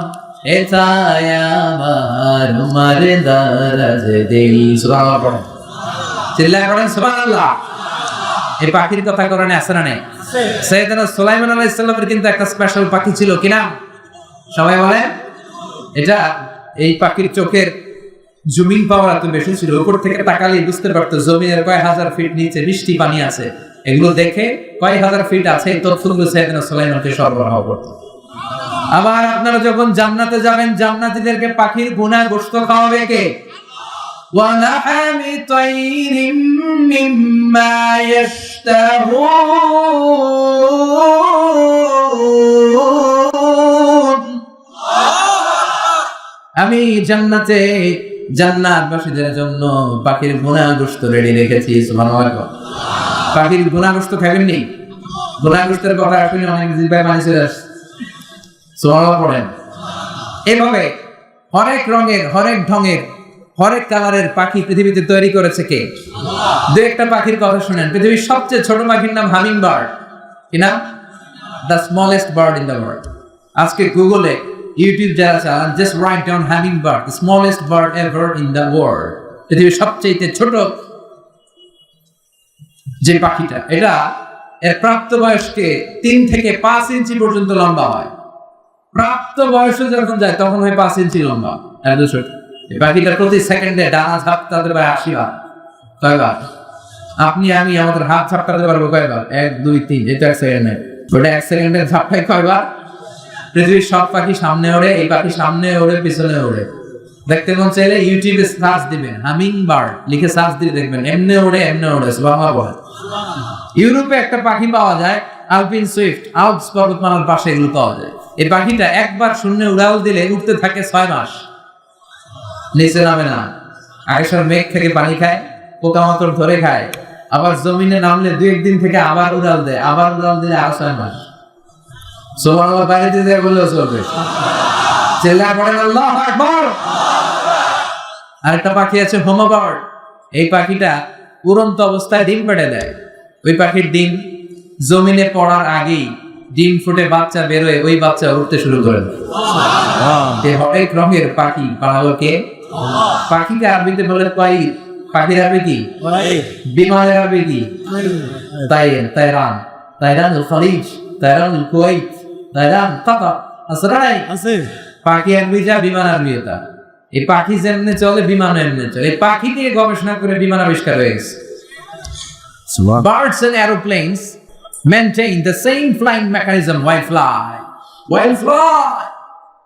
এটাই আমার দারাজ দিল। সুবহানাল্লাহ, চিল্লায় বলেন সুবহানাল্লাহ। এই পাখির কথা কোরআনে আছে না নাই? সাইয়েদনা সুলাইমান আলাইহিস সালামের কিন্তু একটা স্পেশাল পাখি ছিল, কি নাম? সবাই বলেন। এটা এই পাখির চোখের জুমিং পাওয়ার এত বেশি ছিল, উপর থেকে তাকালে বুঝতে পারতো জমিনের কয়েক হাজার ফিট নিচে মিষ্টি পানি আছে। এগুলো দেখে কয়েক হাজার ফিট আছে এই তথ্যগুলো সাইয়েদনা সুলাইমানকে সরবরাহ করত। আবার আপনারা যখন জান্নাতে যাবেন, জান্নাতীদেরকে পাখির ভুনা গোশত খাওয়াবে কে? وَلَحْمِ طَيْرٍ مِّمَّا يَشْتَهُونَ। আমি জান্নাতে জান্নাতবাসীদের জন্য পাখির ভুনা গোশত রেডি রেখেছি। সুবহানাল্লাহ। পাখির ভুনা গোশত খাবেন নি? ভুনা গোশতের কথা এখনই অনেক জিহ্বায় পানি চলে আসছে। সুবহানাল্লাহ পড়েন। এভাবে হরেক রঙের, হরেক ঢঙের, হরেক কালারের পাখি পৃথিবীতে তৈরি করেছে কে? আল্লাহ। দু একটা পাখির কথা শুনেন। পৃথিবীর সবচেয়ে ছোট পাখির নাম হামিং বার্ড। কি নাম? The smallest bird in the world. আজকে গুগলে, ইউটিউব যারা চালান, just write down humming bird, the smallest bird ever in the world. পৃথিবীর সবচেয়ে ছোট যে পাখিটা, এটা এর প্রাপ্তবয়স্কে 3 থেকে 5 ইঞ্চি পর্যন্ত লম্বা হয়। প্রাপ্ত বয়সে যখন যায় তখন হয় 5 ইঞ্চি লম্বা। এই পাখিটা প্রতি সেকেন্ডে ডানা ঝাপটাতে পারে 80 বার। কয়বার? আপনি আমি আমাদের হাত ঝাপটাতে পারবো কয়বার? 1 2 3। এটা 1 সেকেন্ডে। ওটা 1 সেকেন্ডে ঝাপটায় কয়বার? পৃথিবীর সব পাখি সামনে ওড়ে, এই পাখি সামনে ওড়ে, পিছনে ওড়ে। দেখতে মন চাইলে ইউটিউবে সার্চ দিবেন হামিং বার্ড লিখে সার্চ দিয়ে দেখবেন, এমনে ওড়ে, এমনে ওড়ে। সুবহানাল্লাহ। ইউরোপে একটা পাখি পাওয়া যায়, আলপিন সুইফট, আল্পস পর্বতমালার পাশে এগুলো পাওয়া যায়। এই পাখিটা একবার শূন্যে উড়াল দিলে উঠতে থাকে 6 মাস, নিচে নামে না। আকাশের মেঘ থেকে পানি খায়, পোকামাকড় ধরে খায়, আবার জমিনে নামলে 2-1 দিন থেকে আবার উড়াল দেয়, আবার উড়াল দিলে আরো 6 মাস। সুবহানাল্লাহ। বাড়িতে দিয়ে বললেও চলবে। চিল্লা পড়েন আল্লাহু আকবার। আরেকটা পাখি আছে হোমো বার্ড। এই পাখিটা উড়ন্ত অবস্থায় ডিম পেড়ে দেয়। ওই পাখির ডিম জমিনে পড়ার আগেই ডিম ফুটে বাচ্চা বেরোয়, ওই বাচ্চা উঠতে শুরু করে। হরেক রঙের পাখি পাঠালো কে? পাখিকে আরবিতে বলে তাইর। পাখির আরবি কি? বিমানের আরবি কি? তাইর, তাইরান, তাইরানুল খলিজ, তাইরানুল কুওয়াইত, তাইরান কাতার। আছে পাখি আরবি যা, বিমান আরবি এটা। এই পাখি যেমনে চলে বিমান এমনি চলে। এই পাখি নিয়ে গবেষণা করে বিমান আবিষ্কার হয়ে গেছে। Birds and aeroplanes maintain the same flying mechanism while fly.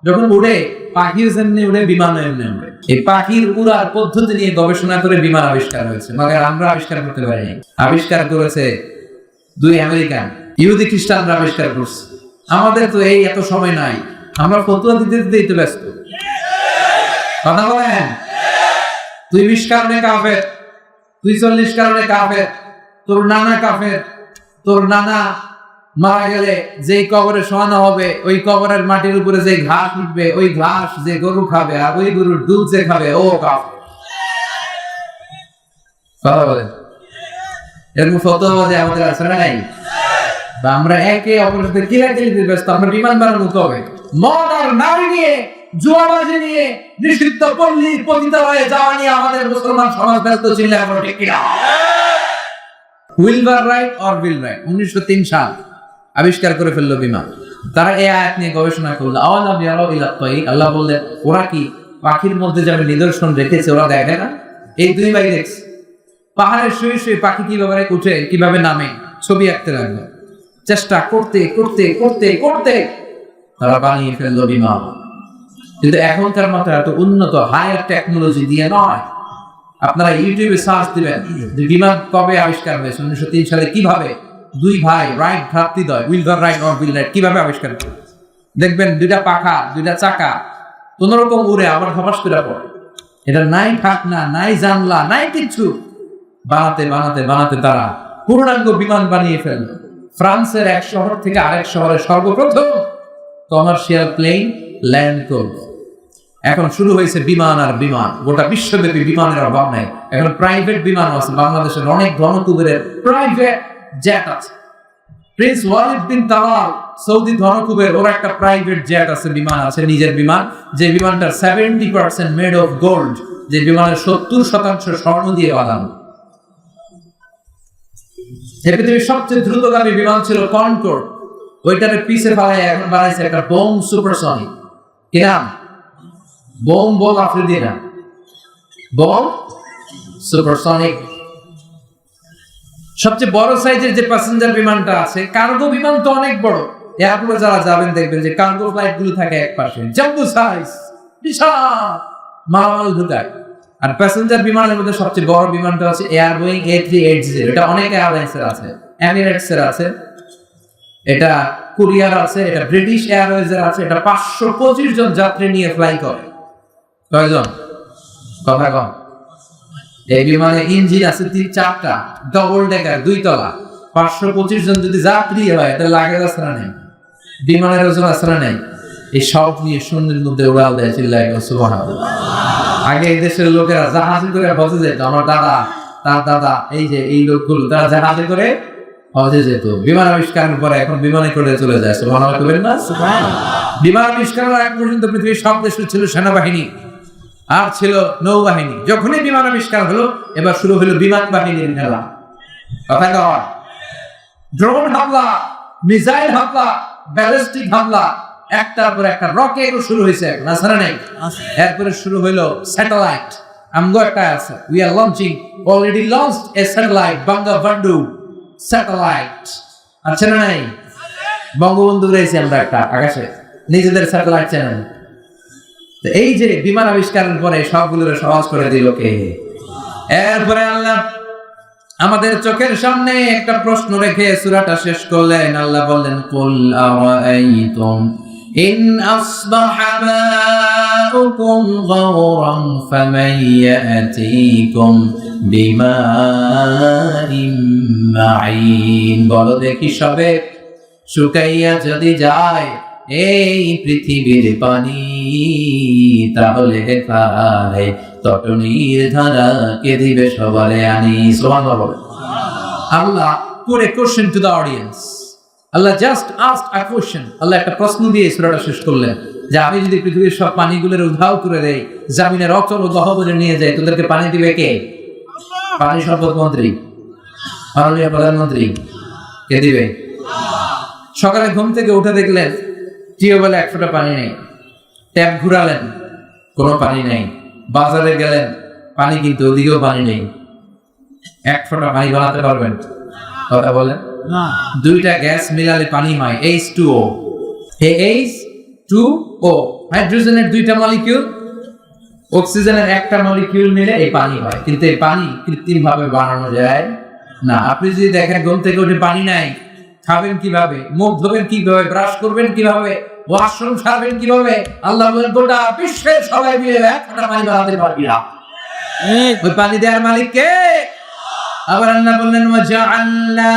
যখন উড়ে পাখিও যেমনি উড়ে, বিমানও এমনি উড়ে। এই পাখির উড়ার পদ্ধতি নিয়ে গবেষণা করে বিমান আবিষ্কার হয়েছে, মगर আমরা আবিষ্কার করতে পারিনি। আবিষ্কার করেছে 2 আমেরিকান, ইহুদি খ্রিস্টানরা আবিষ্কার করছে। আমাদের তো এই এত সময় নাই, আমরা ফতোয়া দিতে দিতেই তো ব্যস্ত। কথা বলেন। তুই 20 কারণে কাফের, তুই 40 কারণে কাফের, তোর নানা কাফের, তোর নানা মারা গেলে যেই কবরে শোয়ানো হবে, ওই কবরের মাটির উপরে যে ঘাস উঠবে, ওই ঘাস যে গরু খাবে, আর ওই গরুর দুধ যে খাবে, ও কাফের। কথা বলেন। এরকম ফতোয়া যে আমাদের আছে নাই? বা আমরা একে অপরের সাথে কিলাকিলিতে ব্যস্ত। আমরা বিমান বানানো হবে, মদ আর নারী নিয়ে, জুয়াবাজি নিয়ে, নিষিদ্ধ পল্লী পতিতালয়ে যাওয়া নিয়ে আমাদের মুসলমান সমাজ ব্যস্ত ছিল। আমরা ঠিক কিনা? উইলবার রাইট অর বিল রাইট 1903 সাল আবিষ্কার করে ফেললো বিমান। তারা এই আয়াত নিয়ে গবেষণা করলো। আওয়ালাম ইয়ারাউ ইলা তাইর, আল্লাহ বললেন ওরা কি পাখির মধ্যে যাবে নিদর্শন রেখেছে, ওরা দেখে না? এই 2 ভাই দেখছে পাহাড়ের শুয়ে শুয়ে পাখি কিভাবে উঠে, কিভাবে নামে, ছবি আঁকতে লাগলো। চেষ্টা করতে করতে করতে করতে তারা বানিয়ে ফেললো বিমান। কিন্তু এখনকার মতো এত উন্নত হায়ার টেকনোলজি দিয়ে নয়। আপনারা ইউটিউবে সার্চ দিবেন যে বিমান কবে আবিষ্কার হয়েছে, 1903 সালে। কিভাবে 2 ভাই রাইট ভ্রাতৃদ্বয়, উইলবার রাইট অর বিল রাইট, কিভাবে আবিষ্কার করে দেখবেন। 2টা পাখা, 2টা চাকা কোন রকম উড়ে আবার ধপাস করে পড়ে। এটা নাই ঢাকনা, নাই জানলা, নাই কিছু। বানাতে বানাতে বানাতে তারা পূর্ণাঙ্গ বিমান বানিয়ে ফেলল। ফ্রান্সের এক শহর থেকে আরেক শহরে সর্বপ্রথম কমার্শিয়াল প্লেন ল্যান্ড করল। এখন শুরু হয়েছে বিমান আর বিমান। গোটা বিশ্বব্যাপী বিমানের অভাব নাই। এখন প্রাইভেট বিমান আছে। বাংলাদেশের অনেক ধনকুবেরের প্রাইভেট জেট আছে। Prince Walid bin Talal Saudi ধনকুবের, ওর একটা প্রাইভেট জেট আছে, বিমান আছে, নিজের বিমান। যে বিমানটার 70% মেড অফ গোল্ড, যে বিমানের 70% স্বর্ণ দিয়ে বানানো। পৃথিবীর সবচেয়ে দ্রুতগামী বিমান ছিল কনকর্ড। ওইটারে পিছে ফেলায় এখন বানাইছে একটা বোম সুপারসনিক। কি নাম? বোম বল আফ্রিদি না, বোম সুপারসনিক। সবচেয়ে বড় সাইজের যে প্যাসেঞ্জার বিমানটা আছে, কার্গো বিমান তো অনেক বড়। এয়ারপোর্টে যারা যাবেন দেখবেন যে কার্গো ফ্লাইট গুলো থাকে এক পাশে, জাম্বো সাইজ, বিশাল মালামাল ঢুকায়। আর প্যাসেঞ্জার বিমানের মধ্যে সবচেয়ে বড় বিমানটা আছে এয়ার বোয়িং A380। এটা অনেক এয়ারলাইন্সের আছে, এমিরেটস এর আছে, এটা কোরিয়ার আছে, এটা ব্রিটিশ এয়ারওয়েজ এর আছে। এটা 525 জন যাত্রী নিয়ে ফ্লাই করে। কয়জন? কথা কম। এই বিমানে ইঞ্জিন আছে 4টা, ডবল ডেকার, 2 তলা। 525 জন যদি যাত্রী হয় তাহলে লাগেজ আসরা নেই, বিমানের ওজন আসরা নেই। এই সব নিয়ে শূন্যের মধ্যে উড়াল দেয়, চিল্লায় সুবহানাল্লাহ। আগে এই দেশের লোকেরা জাহাজে করে হজে যেত। আমার দাদা, তার দাদা, এই যে এই লোকগুলো তারা জাহাজে করে হজে যেত। বিমান আবিষ্কারের পরে এখন বিমানে করে চলে যায়। সুবহানাল্লাহ বলেন না? বিমান আবিষ্কারের আগ পর্যন্ত পৃথিবীর সব দেশে ছিল সেনাবাহিনী আর ছিল নৌবাহিনী। যখনই বিমান আবিষ্কার হলো এবার শুরু হলো বিমান বাহিনীর খেলা। কথা কয়, ড্রোন হামলা, মিসাইল হামলা, ব্যালিস্টিক হামলা, একটার পর একটা রকেট শুরু হয়েছে। নাসারা নেই। এরপরে শুরু হইলো স্যাটেলাইট। আমগো একটা আছে, we are launching, already launched A satellite, Bangabandhu satellite. আচ্ছা না নাই? বঙ্গবন্ধু রয়েছে আমরা একটা আকাশে, নিজেদের স্যাটেলাইট চ্যানেল। এই যে বিমান আবিষ্কারের পরে সবগুলোর সহজ করে দিল কে? এরপরে আল্লাহ আমাদের চোখের সামনে একটা প্রশ্ন রেখে সূরাটা শেষ করলেন। আল্লাহ বললেন, কুল আরাআইতুম ইন আসবাহা মাউকুম গাওরান ফামান ইয়াতিকুম বিমাইন মাঈন। বলো দেখি সবে, শুকাইয়া যদি যায় এই পৃথিবীর পানি, তাহলে খায় তটনির ধারা কে দিবে সবারে আনি। সুবহানাল্লাহ। আল্লাহ put a question to the audience. Allah just asked a question. আল্লাহ একটা প্রশ্ন দিয়ে সূরাটা শেষ করলেন যে আমি যদি পৃথিবীর সব পানিগুলোর উধাও করে দেই, জমিনের অচল ও গহ্বরে নিয়ে যাই, তোদেরকে পানি দিবে কে? পানি সম্পদ মন্ত্রী, মাননীয় প্রধানমন্ত্রী কে দিবে? সকালে ঘুম থেকে উঠে দেখলেন টিউবওয়েলে 1 ফোঁটা পানি নেই। ট্যাপ ঘুরালেন, কোনো পানি নেই। বাজারে গেলেন, পানি কিন্তু ওদিকেও পানি নেই। 1 ফোঁটা পানি বানাতে পারবেন? কথা বলেন না। 2টা গ্যাস মিলালে পানি হয় H2O। H2O হাইড্রোজেনের 2টা মলিকিউল, অক্সিজেনের 1টা মলিকিউল মিলে এই পানি হয়। কিন্তু এই পানি কৃত্রিম ভাবে বানানো যায় না। আপনি যদি দেখেন ঘুম থেকে উঠে পানি নাই, খাবেন কিভাবে? মুখ ধোবেন কিভাবে? ব্রাশ করবেন কিভাবে? ওয়াশরুম সারবেন কিভাবে? আল্লাহ বলেন গোটা বিশ্বের সবাই মিলে 1 ফোঁটা পানি বানাতে পারবি না। ওই পানি দেওয়ার মালিক কে? আবার আল্লাহ বললেন, ওয়াজআলনা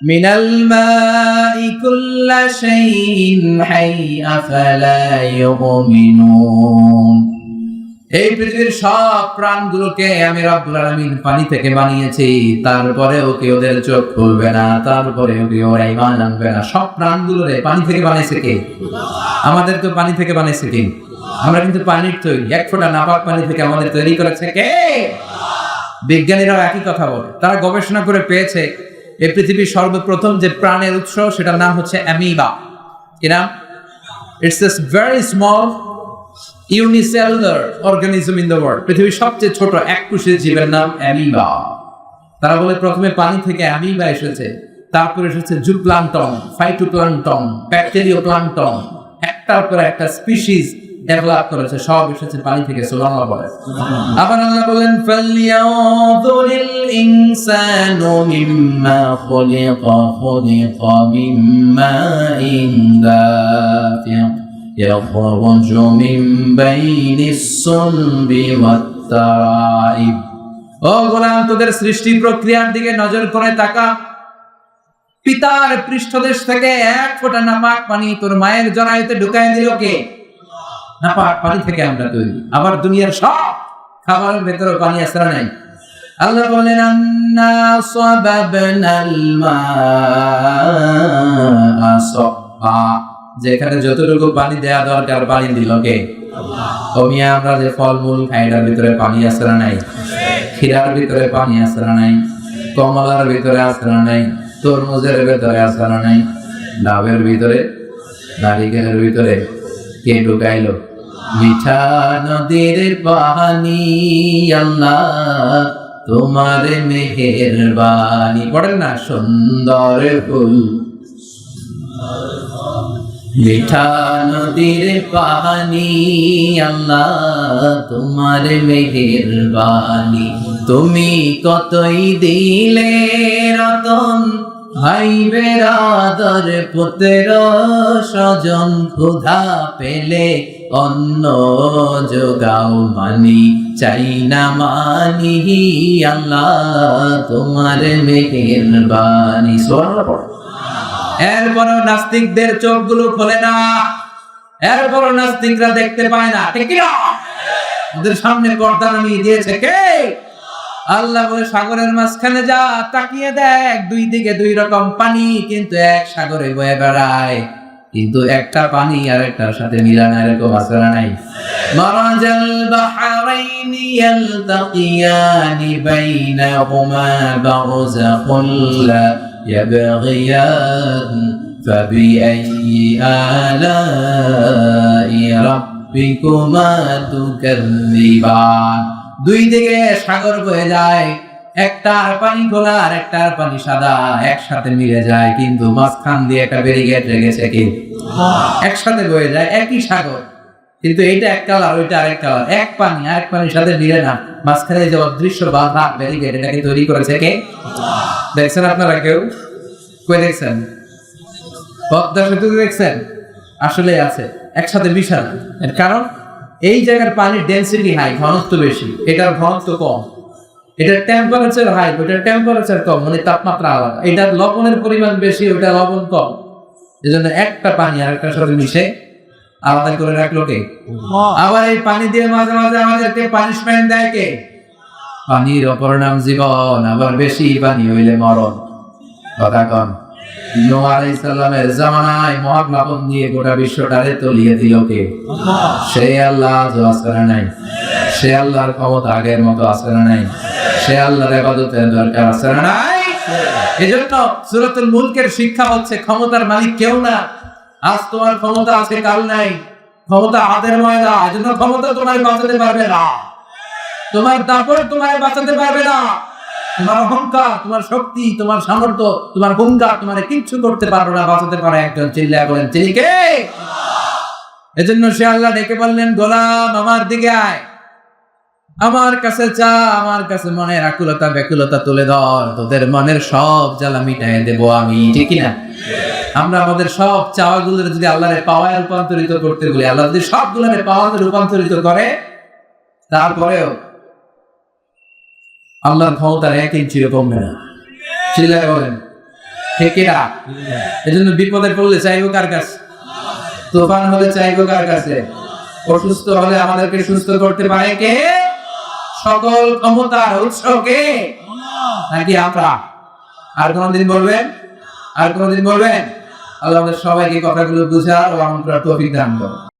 মিনাল মাই কুল্লা শাইইন হাই আফালা ইউমিনুন। এই পৃথিবীর সব প্রাণগুলোকে আমি রব্বুল আলামিন পানি থেকে বানিয়েছি, তারপরেও কি ওদের চোখ খুলবে না? তারপরেও কি ওরা ঈমান আনবে না? সব প্রাণগুলোরে পানি থেকে বানাইছে কে? আমাদের তো পানি থেকে বানাইছে কে? আমরা কিন্তু পানির তৈরি। 1 ফোঁটা নাপাক পানি থেকে আমাদের তৈরি করেছে কে? বিজ্ঞানীরাও একই কথা বলে। তারা গবেষণা করে পেয়েছে এই পৃথিবীর সর্বপ্রথম যে প্রাণের উৎস, সেটার নাম হচ্ছে অ্যামিবা। কি নাম? It's a very small unicellular organism in the world. পৃথিবীর সবচেয়ে ছোট এককোষী জীবের নাম অ্যামিবা। তারা বলে প্রথমে পানি থেকে অ্যামিবা এসেছে, তারপরে এসেছে জুপ্লাঙ্কটন, ফাইটোপ্লাঙ্কটন, ব্যাকটেরিওপ্লাঙ্কটন, একটার পর একটা স্পিসিস ডেভেলপ করেছে। সব এসেছে পানি থেকে। সুবহানাল্লাহ বলে। আবার আল্লাহ বলেন, ফালইয়ানযুরিল ইনসানু মিম্মা খুলিকা, খুলিকা মিম্মাইন দাফিক ইয়াখরুজু মিন বাইনিস সুলবি ওয়াত তারাইব। ও গোলাম, তোদের সৃষ্টি প্রক্রিয়ার দিকে নজর করে তাকা। পিতার পৃষ্ঠদেশ থেকে 1 ফোঁটা নাপাক পানি তোর মায়ের জরায়ুতে ঢুকায় দিল কে? নাপাক পানি থেকে আমরা তৈরি। আবার দুনিয়ার সব খাবারের ভেতরে পানি আসরা নাই। আল্লাহ বলেন, আন্না সাবাবনাল মাআ সাব্বা। যেখানে যতটুকু পানি দেয়া দরকার পানি দিল কে? আল্লাহ। আমরা যে ফলমূল খাই, এটার ভিতরে পানি আসরা নাই? ক্ষীরার ভিতরে পানি আসরা নাই? কমলার ভিতরে আসরা নাই? তরমুজের ভিতরে আসরা নাই? ডাবের ভিতরে, নারিকেলের ভিতরে কে ঢুকাইলো? মিঠা নদীর পানি আল্লাহ তোমার মেহেরবানি। পড়েন না, সুন্দর ফুল মিঠা নদীর পানি, আল্লাহ তোমার মেহেরবানি। তুমি কতই দিলে রতন, ভাই বেরাদর পুত্র স্বজন, ক্ষুধা পেলে অন্ন যোগাও মানি, চাই না মানি, আল্লাহ তোমার মেহেরবানি। সুবহানাল্লাহ পড়ো। এরপরও নাস্তিকদের চোখগুলো খোলে না, এরপরও নাস্তিকরা দেখতে পায় না, ঠিক না? ওদের সামনে পর্দা নামিয়ে দিয়েছে কে? আল্লাহ বলে সাগরের মাঝখানে যা, তাকিয়ে দেখ, দুই দিকে দুই রকম পানি, কিন্তু এক সাগরে বয়ে বেড়ায়, কিন্তু একটা পানি আর একটার সাথে মিলা না, এরকম আছে না নাই? মারাজাল বাহরাইনি ইয়ালতাকিয়ানি বাইনাহুমা বারযাখুন লা ইয়াবগিয়ান ফাবিআইয়ি আলাই রাব্বিকুমা তুকাযযিবান। দুই দিকে সাগর বয়ে যায়, একটার পানি খোলা আর একটার পানি সাদা, একসাথে মিলে যায়, কিন্তু মাঝখান দিয়ে একটা ব্যারিকেড রেখেছে কি? একসাথে বয়ে যায়, একই সাগর, কিন্তু এইটা এক কালার, ওইটা আরেক কালার, এক পানি আর এক পানির সাথে মিলে না, মাঝখানে যে অদৃশ্য বাধা ব্যারিকেড, এটাকে তৈরি করেছে কে? দেখছেন আপনারা কেউ? কই দেখছেন? পদ্মা সেতু দেখছেন? আসলে আছে, একসাথে মিশানো। এর কারণ এই জায়গার পানির ডেনসিটি হাই, ঘনত্ব বেশি, এটার ঘনত্ব কম, এটার টেম্পারেচার হাই, ওইটার টেম্পারেচার কম, মানে তাপমাত্রা আলাদা, এটার লবণের পরিমাণ বেশি, ওইটা লবণ কম, এজন্য একটা পানি আর একটার সাথে মিশে আলাদা করে রাখলো কে? আবার এই পানি দিয়ে মাঝে মাঝে আমাদেরকে পানিশমেন্ট দেয় কে? পানির অপর নাম জীবন, আবার বেশি পানি হইলে মরণ। কথা কন। নূহ আলাইহিস সালামের জামানায় মহাপ্লাবন দিয়ে গোটা বিশ্বটারে তলিয়ে দিল কে? সে আল্লাহ আজও আছে না নাই? সে আল্লাহর ক্ষমতা আগের মতো আছে না নাই? সে আল্লাহর ইবাদতের দরকার আছে না নাই? এজন্য সূরাতুল মুলকের শিক্ষা হচ্ছে ক্ষমতার মালিক কেউ না। আজ তোমার ক্ষমতা আছে, কাল নাই। ক্ষমতা হাতের ময়লা, এজন্য ক্ষমতা তোমার বাঁচাতে পারবে না, তোমার দাপট তোমার বাঁচাতে পারবে না, তোমার অহংকার, তোমার শক্তি, তোমার সামর্থ্য, তোমার হুঙ্কার তোমার কিচ্ছু করতে পারবে না, বাঁচাতে পারে একজন। চিল্লায়া বলেন তিনি কে? এজন্য সে আল্লাহ ডেকে বললেন, গোলাম আমার দিকে আয়, আমার কাছে চা, আমার কাছে মনের আকুলতা ব্যাকুলতা তুলে ধর, তোদের মনের সব জ্বালা মিটাই দেবো আমি, ঠিক না? আমরা আমাদের সব চাওয়াগুলোর যদি আল্লাহরে পাওয়ায় রূপান্তরিত করতে বলি, আল্লাহ যদি সবগুলোরে পাওয়াতে রূপান্তরিত করে, তারপরেও আল্লাহর ক্ষমতার 1 ইঞ্চিও কমবে না। চিল্লায় বলেন ঠিক না? এজন্য বিপদে পড়লে চাইবো কার কাছে? তুফান হলে চাইবো কার কাছে? অসুস্থ হলে আমাদেরকে সুস্থ করতে পারে কে? সকল ক্ষমতার উৎস কে? নাকি আমরা? আর কোনদিন বলবেন? আর কোনদিন বলবেন? আল্লাহ আমাদের সবাইকে কথাগুলো বুঝার ও আমল করার তৌফিক দান করুন।